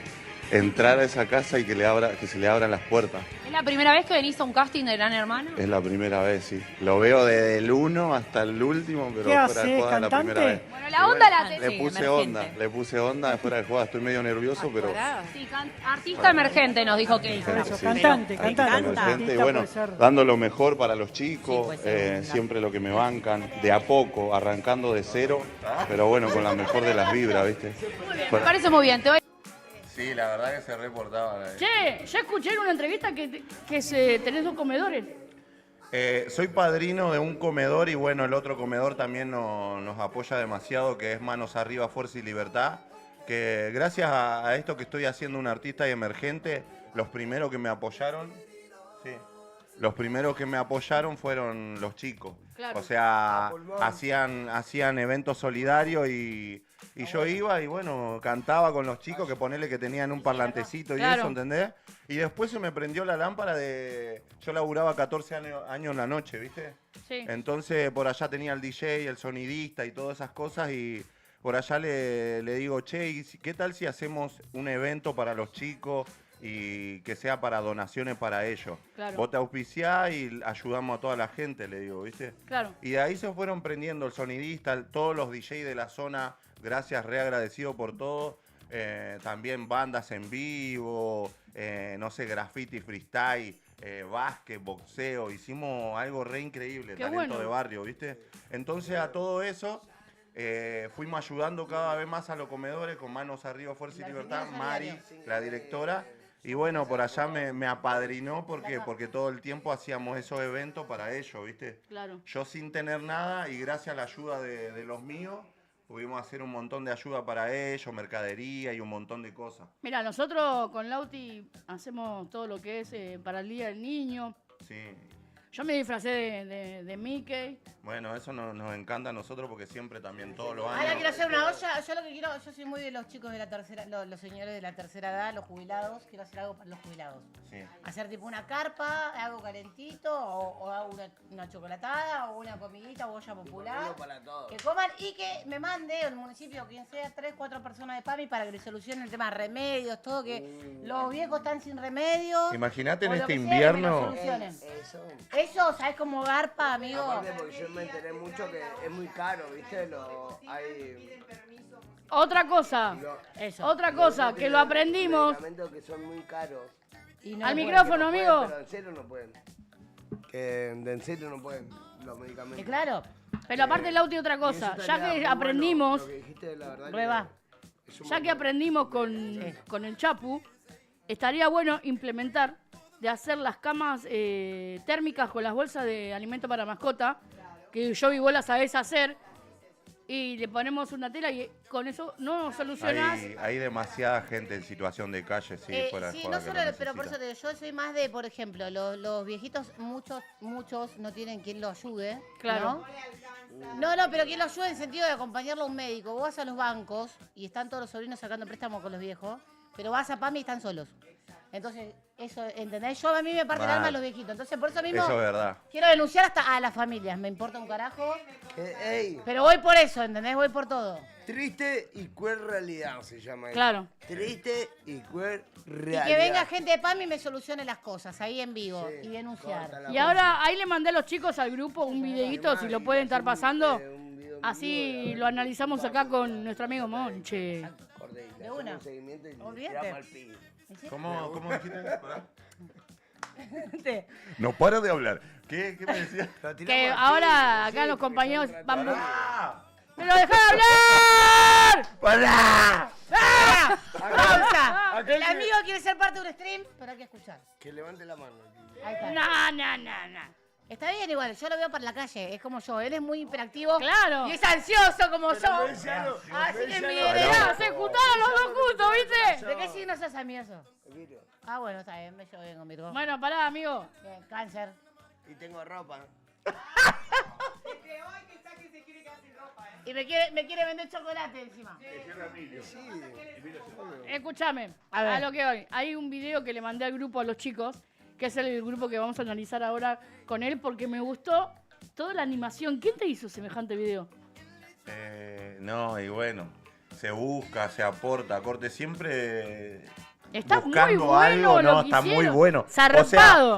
entrar a esa casa y que se le abran las puertas. ¿Es la primera vez que venís a un casting de Gran Hermano? Es la primera vez, sí. Lo veo desde el 1 hasta el último, pero ¿Qué fuera de hace, joda la cantante? primera vez. Bueno, la onda la Le tenés. puse onda fuera de joda. Estoy medio nervioso, pero... Sí, artista emergente nos dijo que Por eso, Sí. cantante. Gente, y bueno, dando lo mejor para los chicos, siempre lo que me bancan, de a poco, arrancando de cero, pero bueno, con la mejor de las vibras, ¿viste? me parece muy bien. Sí, la verdad que se reportaba. Che, ya escuché en una entrevista que tenés 2 comedores. Soy padrino de un comedor y bueno, el otro comedor también nos apoya demasiado, que es Manos Arriba, Fuerza y Libertad, que gracias a esto que estoy haciendo un artista y emergente, los primeros que me apoyaron, fueron los chicos. Claro. O sea, hacían eventos solidarios y yo iba y bueno, cantaba con los chicos que ponele que tenían un parlantecito y Claro. eso, ¿entendés? Y después se me prendió la lámpara yo laburaba 14 años en la noche, ¿viste? Sí. Entonces por allá tenía el DJ, el sonidista y todas esas cosas y por allá le digo, che, ¿y qué tal si hacemos un evento para los chicos y que sea para donaciones para ellos? Claro. Vos te auspiciás y ayudamos a toda la gente, le digo, ¿viste? Claro. Y de ahí se fueron prendiendo el sonidista, todos los DJ de la zona, gracias, re agradecido por todo. También bandas en vivo, no sé, graffiti, freestyle, básquet, boxeo. Hicimos algo re increíble, Qué talento bueno. de barrio, ¿viste? Entonces a todo eso fuimos ayudando cada vez más a los comedores con Manos Arriba, Fuerza y Libertad. Mari, la directora. Y bueno, por allá me apadrinó porque todo el tiempo hacíamos esos eventos para ellos, ¿viste? Claro. Yo sin tener nada y gracias a la ayuda de los míos, pudimos hacer un montón de ayuda para ellos, mercadería y un montón de cosas. Mira, nosotros con Lauti hacemos todo lo que es para el Día del Niño. Sí. Yo me disfracé de Mickey. Bueno, eso nos encanta a nosotros porque siempre también todos los Ahora años. quiero hacer una olla. Yo lo que quiero, yo soy muy de los chicos de la tercera, los señores de la tercera edad, los jubilados. Quiero hacer algo para los jubilados. Sí. Hacer tipo una carpa, algo calentito, o hago una chocolatada, o una comidita, o olla popular. Que coman y que me mande el municipio, quien sea, 3, 4 personas de PAMI para que le solucionen el tema de remedios, todo, que los viejos están sin remedio. Imagínate en o lo este que sea, que me lo invierno. solucionen. Eso, ¿sabes cómo garpa, amigo? Aparte, porque yo me enteré mucho que es muy caro, ¿viste? Otra cosa, que lo aprendimos. Medicamentos que son muy caros. Al micrófono, amigo. Pero en serio no pueden. Que en serio no pueden los medicamentos. Claro. Pero aparte, Lauti, otra cosa. Ya que aprendimos, Lo que dijiste, la verdad Reba. ya que aprendimos con el Chapu, estaría bueno implementar de hacer las camas térmicas con las bolsas de alimento para mascota, que yo y vos las sabés hacer, y le ponemos una tela y con eso no solucionás. Hay demasiada gente en situación de calle, sí, fuera de Sí, joda no que solo, lo pero por eso necesita. yo soy más de, por ejemplo, los viejitos, muchos no tienen quien lo ayude. Claro. No, pero quien lo ayude en sentido de acompañarlo a un médico. Vos vas a los bancos y están todos los sobrinos sacando préstamos con los viejos, pero vas a PAMI y están solos. Entonces, eso, ¿entendés? Yo a mí me parte el alma a los viejitos. Entonces, por eso mismo Eso es verdad. quiero denunciar hasta a las familias. Me importa un carajo. Ey, Pero voy por eso, ¿entendés? Voy por todo. triste y cruel realidad se llama eso. Claro. Triste y cruel Y realidad. que venga gente de PAMI y me solucione las cosas ahí en vivo y denunciar. Y ahora ahí le mandé a los chicos al grupo un videíto, si lo pueden estar pasando. Así lo analizamos acá con nuestro amigo Monche. De una. Olvídate. ¿Cómo dijiste? Pará. Sí. No para de hablar. ¿Qué me decías? Que ahora acá los compañeros van... ¡Pero dejá de hablar! ¡Pará! ¡Ah! ¡Pausa! El amigo quiere ser parte de un stream, pero hay que escuchar. Que levante la mano. Ahí está. No. Está bien igual, yo lo veo para la calle, es como yo, él es muy hiperactivo. Claro. Y es ansioso como yo. ves ya lo- Así ves que ya lo- mire, Mirá, se juntaron los dos juntos, ¿viste? ¿de qué signo sos amioso? Ah, bueno, está bien, yo vengo, Virgo. Bueno, pará, amigo. Bien, cáncer. Y tengo ropa. Y me quiere vender chocolate encima. Escúchame, A ver. a lo que hoy. Hay un video que le mandé al grupo a los chicos, que es el grupo que vamos a analizar ahora con él, porque me gustó toda la animación. ¿Quién te hizo semejante video? No, y bueno, se busca, se aporta, corte. Siempre Está buscando muy bueno algo. lo No, que está muy hicieron. bueno. Zarpado. O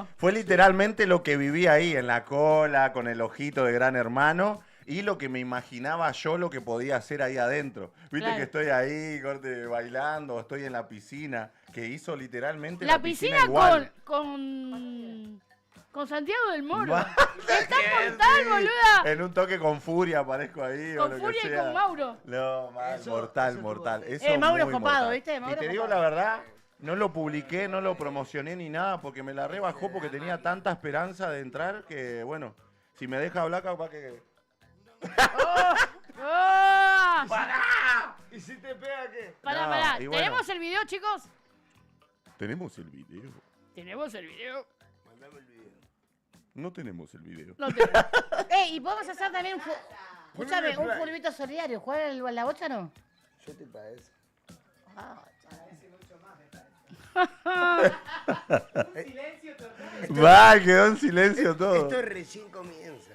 sea, fue literalmente lo que viví ahí, en la cola, con el ojito de Gran Hermano. Y lo que me imaginaba yo lo que podía hacer ahí adentro. Viste Claro. que estoy ahí, corte, bailando, estoy en la piscina, que hizo literalmente La piscina igual. con Santiago del Moro. Va- Está mortal, boluda. En un toque con Furia aparezco ahí. o Con lo que Furia y sea. con Mauro. No, mal, mortal, mortal. Eso Mauro muy es copado, mortal. ¿viste? Mauro Y te es digo copado. la verdad, no lo publiqué, no lo promocioné ni nada, porque me la rebajó porque tenía tanta esperanza de entrar que, bueno, si me deja hablar, capaz que... ¡Ah! ¿Y si te pega qué? Pará, No, pará. y bueno. ¿Tenemos el video, chicos? Tenemos el video. Tenemos el video. No tenemos el video. No tenemos. Y podemos hacer también escúchame, un fulbito solidario. ¿Jugar en la bocha no? Yo te para eso. Va, quedó en silencio todo. Esto recién comienza.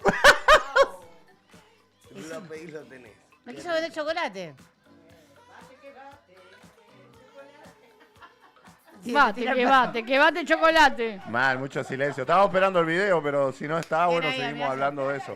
Si lo pedís, lo tenés. Me quiso vender chocolate. Que bate chocolate. Mal, mucho silencio. Estaba esperando el video, pero si no está, bueno, ahí, seguimos amigazo. hablando de eso.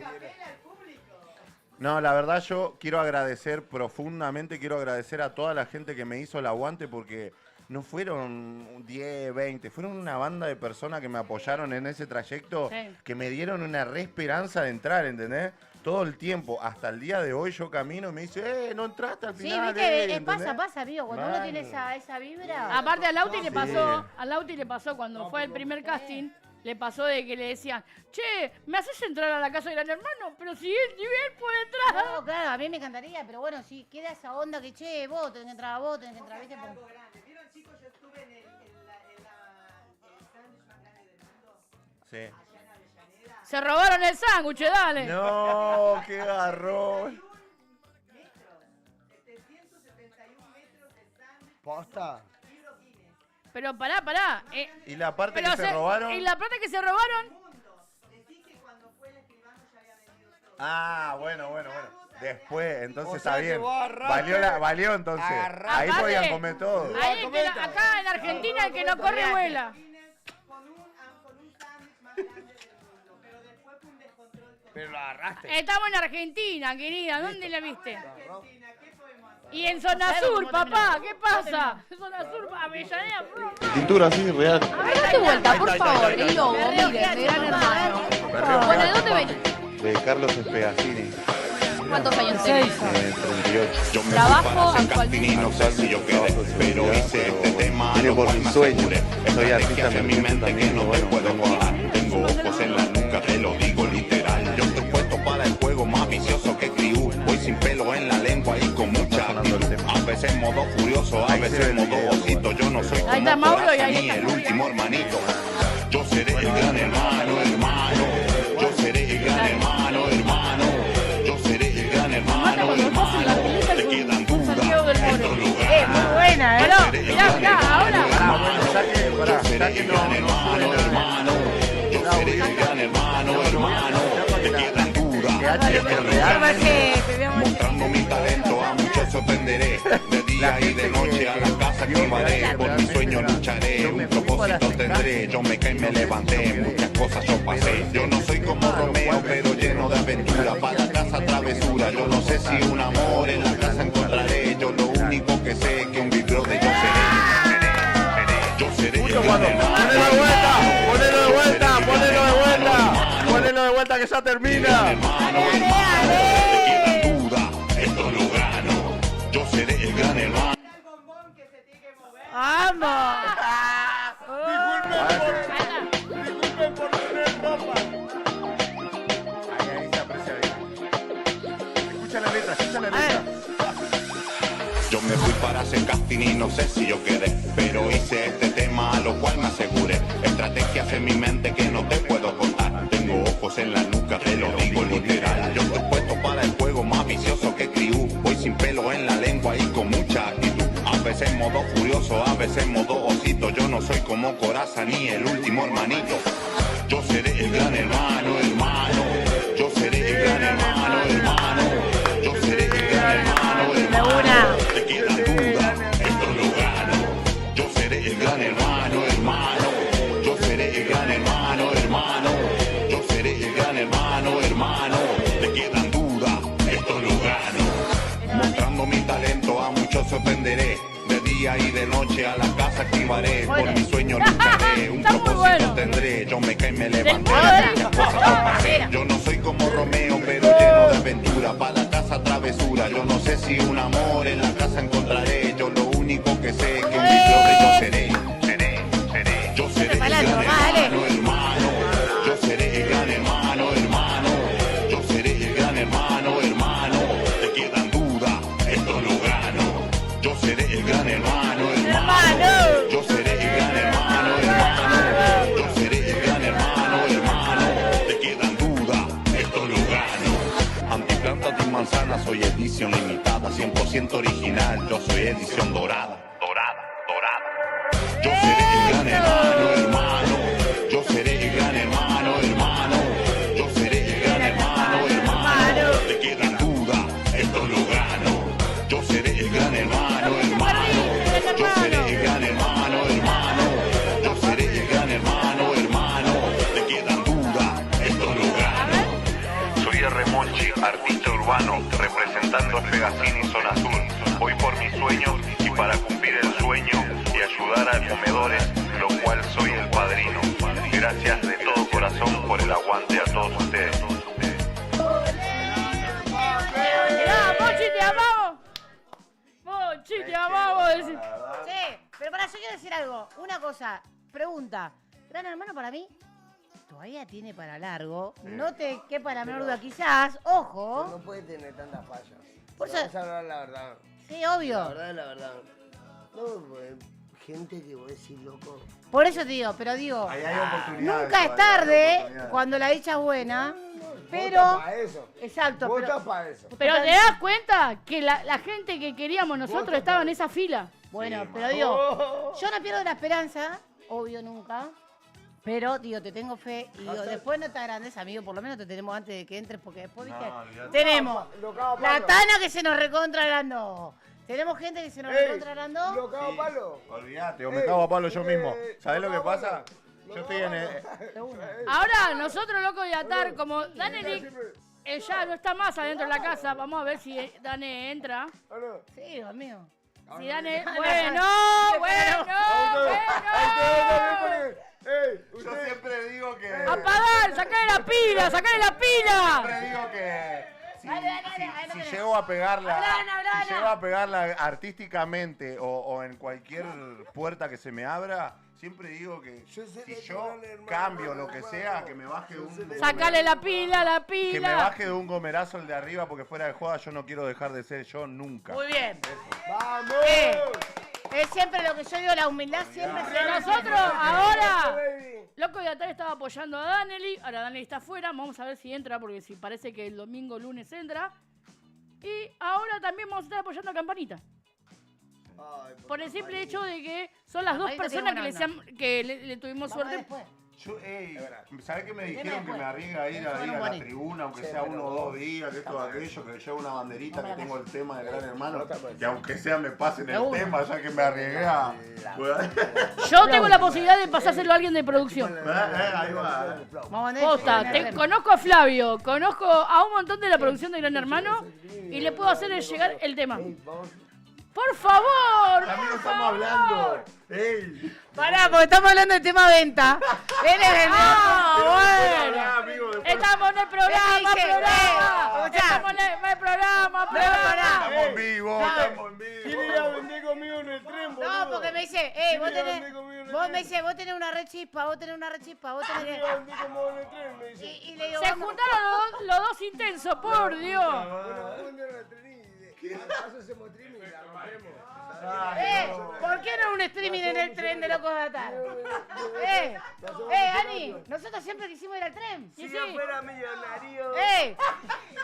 No, la verdad yo quiero agradecer profundamente, quiero agradecer a toda la gente que me hizo el aguante porque no fueron 10, 20, fueron una banda de personas que me apoyaron en ese trayecto, Sí. que me dieron una re esperanza de entrar, ¿entendés? Todo el tiempo, hasta el día de hoy yo camino y me dice, no entraste al Sí, final. viste, ¿entendés? pasa, amigo. Cuando uno Mal. tiene esa vibra. Aparte a Lauti le Sí. pasó, cuando fue el primer casting, le pasó de que le decían, che, ¿me haces entrar a la casa de Gran Hermano? Pero si él, ni él puede entrar. No, claro, a mí me encantaría, pero bueno, si queda esa onda que, che, vos tenés que entrar, vos tenés que entrar, ¿viste? ¿Vieron, chicos? Yo estuve en el sándwich más grande del mundo. Sí. Allá en Avellaneda. Se robaron el sándwich, dale. No, qué garrón. 771 metros de sándwich. ¿Posta? Libro Guinness. Pero pará. Y la parte Pero que se robaron... ¿Y la plata que se robaron? Decí que cuando fue el escribano ya había vendido todo. Ah, bueno. Después, entonces O está sea que bien. vos agarraste, Valió entonces. agarraste. Ahí Aparte, podían comer todo. Ahí es que acá en Argentina el que no corre vuela. Con un sándwich más grande del mundo. Pero después fue un descontrol total. Pero lo agarraste. Estamos en Argentina, querida. ¿Dónde la viste? Argentina, ¿qué podemos hacer? Y en zona sur, papá. ¿Qué pasa? Zona sur, Avellaneda. Pintura así, real. Date vuelta, por favor. El lobo, miren, de Gran Hermano. Bueno, ¿de dónde venís? De Carlos Espegacini, ¿Cuántos años tenés? 38. Trabajo actualmente. No sé si yo quedé, pero hice este tema. Vine por mi sueño. Soy artista en mi mente que no te puedo contar. Tengo ojos en la nuca, te lo digo literal. Yo estoy puesto para el juego más vicioso que Criú. Voy sin pelo en la lengua y con mucha actitud. A veces en modo furioso, a veces en modo osito. Yo no soy Ahí está como Mauro y Corazza ahí ni está el último hermanito. Yo seré el gran hermano, hermano. Yo seré el gran hermano, hermano. Yo seré el gran hermano, hermano. Te quedan dudas. Muy buena, ¿eh? Mirá, ahora. Yo seré el gran hermano, hermano. Yo seré el gran hermano, hermano. Te quedan dudas. Mostrando mi talento a muchos sorprenderé. De día y de noche a la casa que llevaré. Por mi sueño lucharé, un propósito tendré. Yo me caí, me levanté, muchas cosas yo pasé. Yo no soy como Romeo, pero lleno de aventura. Para casa travesura, yo no sé si un amor en la casa encontraré. Yo lo único que sé es que un vibro de yo seré. Yo seré el gran hermano. Ponelo de vuelta que ya termina. Te quedan dudas, esto lo gano. Yo seré el gran hermano. El bombón que se tiene que mover. ¡Vamos! Disculpen por tener ropa. Ahí se aprecia bien. Escucha la letra. Yo me fui para hacer casting y no sé si yo quedé, pero hice este tema a lo cual me aseguré. Estrategias en mi mente que no te puedo contar. Tengo ojos en la nuca, te lo digo literal. Yo estoy puesto para el juego más vicioso que Criú. Voy sin pelo en la lengua y con mucha actitud. A veces en modo furioso, a veces en modo osito. Yo no soy como Corazza ni el último hermanito. Yo seré el gran hermano, hermano. Yo seré el gran hermano, hermano. Yo seré el gran hermano, hermano. Te quedan dudas, esto lo gano. Yo seré el encenderé. De día y de noche a la casa activaré. Bueno. Por mi sueño lucharé. Un Está muy propósito bueno. tendré. Yo me caí, me levanté. Otra. Las cosas las pasé. Yo no soy como Romeo, pero lleno de aventura. Pa' la casa travesura. Yo no sé si un amor en la casa encontraré. Yo lo único que sé es que un bibliote yo seré. Yo seré el gran hermano. Yo seré el gran hermano, hermano. Yo seré el gran hermano, hermano. Te quedan dudas, esto lo gano. Yo seré el gran hermano, hermano. Yo seré el gran hermano, hermano. Yo seré el gran hermano, hermano. Te quedan dudas, esto lo gano. Antiplanta, antimanzana, soy edición limitada, 100% original. Yo soy edición dorada. Yo seré el gran hermano, hermano. Yo seré el gran hermano, hermano. Yo seré el gran hermano, hermano. Te quedan dudas, esto lo gano. Yo seré el gran hermano, hermano. Yo seré el gran hermano, hermano. Yo seré el gran hermano, hermano. Te quedan dudas, esto lo gano. Soy R. Monchi, artista urbano, representando a Fegacín y Zona Sur. Voy por mis sueños y para cumplir el sueño y ayudar a comedores, lo cual soy el padrino. Gracias de todo corazón por el aguante a todos ustedes. Mochi, te amamos. Mochi, te amamos. Sí, pero para yo quiero decir algo. Una cosa, pregunta. Gran hermano para mí todavía tiene para largo. No te quepa la menor duda. Quizás, ojo. No puede tener tantas fallas. Por eso- Vamos a hablar la verdad. Sí, obvio. La verdad es la verdad. No, pues, gente que vos decís, loco. Por eso te digo, pero digo, Ahí hay oportunidades, nunca es todavía hay tarde oportunidades. cuando la dicha es buena, pero... Vos estás pa' eso. Exacto, Vos pero... estás pa' eso. Pero te das cuenta que la gente que queríamos nosotros estaba en esa fila. Bueno, pero digo, yo no pierdo la esperanza, obvio nunca, pero digo, te tengo fe y digo, después no te agrandes, amigo, por lo menos te tenemos antes de que entres, porque después, viste, tenemos la Tana que se nos recontra agrandó. Tenemos gente que se nos recontra agrandó. ¿Lo cago a palo? Olvídate, o me cago a palo yo mismo. ¿Sabés lo que pasa? Yo estoy en el... Ahora, nosotros, loco de atar, como Dane ya no está más adentro de la casa, vamos a ver si Dane entra. Sí, amigo. Si Dane... Dane- Bueno. Yo siempre digo que... ¡Apagar! ¡Sacale la pila! Siempre digo que... Si llego a pegarla, Hablana. si llego a pegarla artísticamente o en cualquier puerta que se me abra, siempre digo que si yo cambio lo que sea, que me baje un... ¡Sacale la pila! Que me baje de un gomerazo el de arriba, porque fuera de joda yo no quiero dejar de ser yo nunca. Muy bien. ¡Vamos! Es siempre lo que yo digo, la humildad siempre se Nosotros ahora, Loco de Atar estaba apoyando a Danely, ahora Danely está afuera, vamos a ver si entra, porque si parece que el domingo, lunes entra. Y ahora también vamos a estar apoyando a Campanita. Por el simple hecho de que son las dos Campanita personas tiene que le tuvimos suerte. Yo, ¿sabés qué me dijeron? Que me arriesga a ir a la tribuna, aunque sea 1 o 2 días, que esto o aquello, que llevo una banderita, que tengo el tema de Gran Hermano, que aunque sea me pasen el tema, ya que me arriesgué a... Yo tengo la posibilidad de pasárselo a alguien de producción. Ahí va. Posta, conozco a Flavio, conozco a un montón de la producción de Gran Hermano y le puedo hacer llegar el tema. ¡Por favor! Amigos, estamos hablando. ¡Ey! Pará, porque estamos hablando del tema venta. Él es vendedor. Bueno. Estamos en el programa. Estamos en el programa. Estamos en vivo, estamos en vivo. ¿Quién iba a vender conmigo en el tren, boludo? No, porque me dice, vos tenés una red chispa, vos tenés que... Y le digo, Se juntaron los dos intensos, por Dios. ¿Por qué no un streaming en el tren de Locos de Atar? Ani, nosotros siempre quisimos ir al tren. Si yo fuera millonario.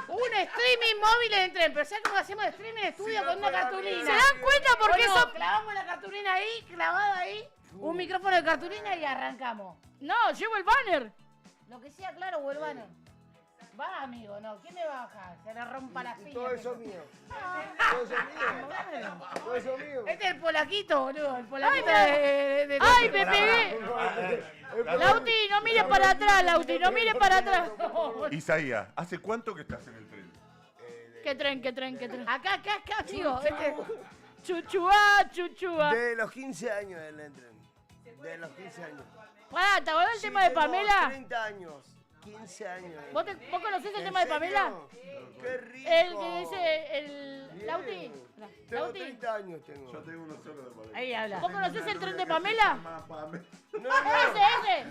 Un streaming móvil en el tren, pero ¿sabes cómo hacemos streaming? Estudio con una cartulina. ¿Se dan cuenta por qué son...? Clavamos la cartulina ahí, clavada ahí, un micrófono de cartulina y arrancamos. No, llevo el banner. Lo que sea, claro, Huelvano. Va, amigo, no. ¿Quién me va a bajar? Se le rompa las pilas. Todo eso mío. Todo eso mío. Este es el polaquito, boludo. El polaquito ¡Ay, me pegué! Lauti, no mires para atrás, Lauti, no mires para atrás. Isaías, ¿hace cuánto que estás en el tren? ¿Qué tren? Acá, amigo. Chuchuá, chuchuá. De los 15 años del tren. De los 15 años. Pará, ¿te acordás del tema de tengo Pamela? 30 años. 15 años. ¿Vos conocés el ¿En tema de serio? Pamela? ¡Qué rico! El que dice el... Bien. Lauti. Tengo Lauti. 30 años tengo. Yo tengo uno solo de Pamela. Ahí habla. ¿Vos conocés el tren de Pamela? No, Ese.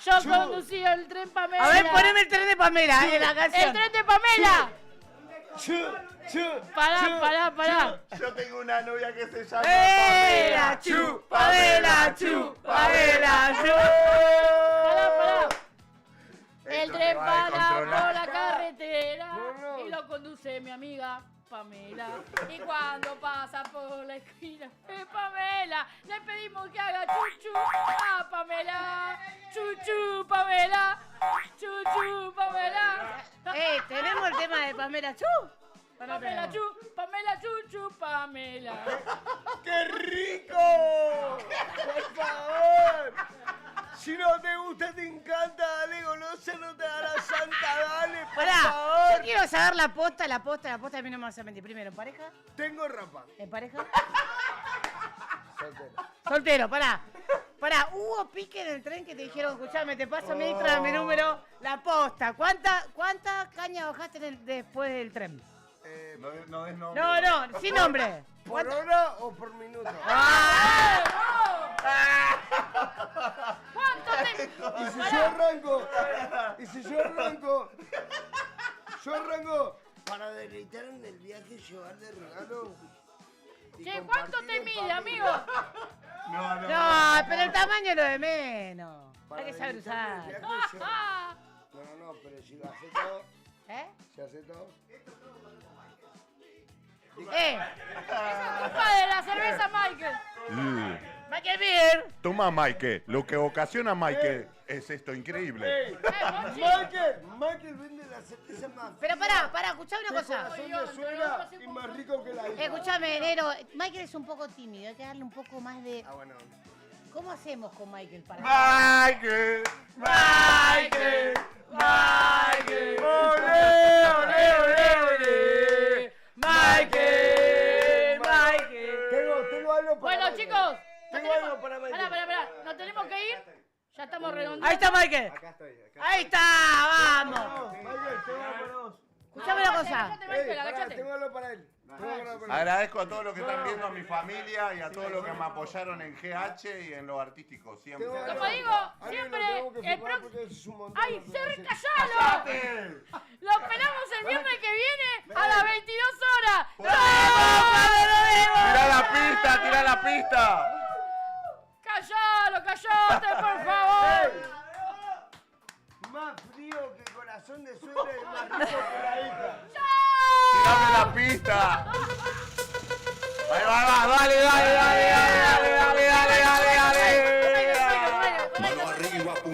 Yo conducí el tren Pamela. A ver, poneme el tren de Pamela en la canción. ¡El tren de Pamela! Pará. Yo tengo una novia que se llama Pamela, Pamela, Pamela, Pará. El Esto tren te va a para por descontrolar. la carretera y lo conduce mi amiga Pamela. Y cuando pasa por la esquina de Pamela, le pedimos que haga chuchu a Pamela. Chuchu, Pamela. Chuchu, Pamela. Tenemos el tema de Pamela Chu. Pamela Chu, Pamela Chuchu, Pamela. ¡Qué rico! ¡Por favor! Si no te gusta, te encanta, dale golosa, no te da la santa, dale, por Pará, favor. yo quiero saber la posta, a mí no me vas a mentir. Primero, ¿en pareja? Tengo rapa. ¿En pareja? Soltero. Soltero, pará, hubo pique en el tren que te dijeron, escuchame, te paso mi extra, mi número, la posta. ¿Cuánta caña bajaste después del tren? No des nombre. No, sin nombre. ¿Por hora o por minuto? ¿Cuánto te...? Y si yo arranco para deleitarme del viaje, llevar de regalo. y Che, ¿cuánto te compartir en mide, familia. amigo? No, pero el tamaño es lo de menos. Para Hay que saber deleitarme usar. del viaje, llevar- No, pero si lo hace todo. ¿Eh? Si hace todo. Esa es culpa de la cerveza, Michael. Michael Beer. Toma, Mike. Lo que ocasiona Mike es esto increíble. Michael vende la cerveza más. Pero pará, escuchá una cosa. Corazón de suegra y más rico que la hija. Escuchame, Nero, Michael es un poco tímido, hay que darle un poco más de... Ah, bueno. ¿Cómo hacemos con Michael para...? Michael. Tengo algo para Bueno, Michael. chicos. Tengo algo para Michael. Pará. ¿Nos tenemos que ir? Ya estamos redondeando. Ahí está Michael. Ahí está, vamos. Michael, tengo algo para vos. Escuchame una cosa. Agachate, Michael, Pará, agachate. tengo algo para él. Agradezco a todos los que están viendo, a mi familia y a todos los que me apoyaron en GH y en lo artístico, siempre. Como digo, siempre el próximo... ¡Ay, callalo! Lo esperamos el viernes que viene a las 22 horas. ¡Tira la pista! ¡Callate, por favor! Más frío que corazón de suegra y más rico que la hija. ¡Tirame la pista! Ahí va, dale.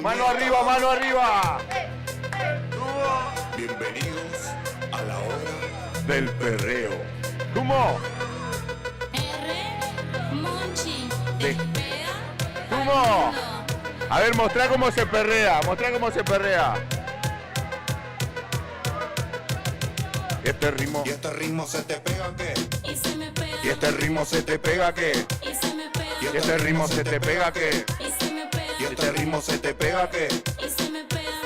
Mano arriba. Bienvenidos a la hora Del perreo. ¡Tumo! ¡Tumo! A ver, mostrá cómo se perrea. ¿Y este ritmo? ¿Y este ritmo se te pega qué? ¿Y este ritmo se te pega qué? ¿Y este ritmo se te pega qué? ¿Y este ritmo se te pega qué?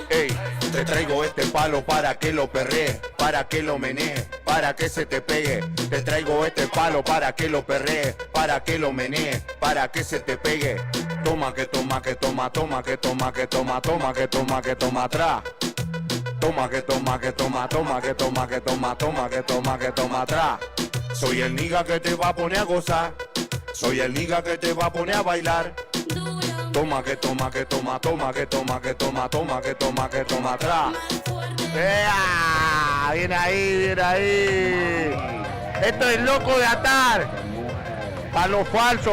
Ey, te traigo este palo para que lo perrees, para que lo menees, para que se te pegue. Te traigo este palo para que lo perrees, para que lo menees, para que se te pegue. Toma que toma atrás. Toma que toma atrás. Soy el nigga que te va a poner a gozar. Soy el nigga que te va a poner a bailar. Toma que toma atrás. ¡Ea! Viene ahí. Esto es loco de atar. A los falsos.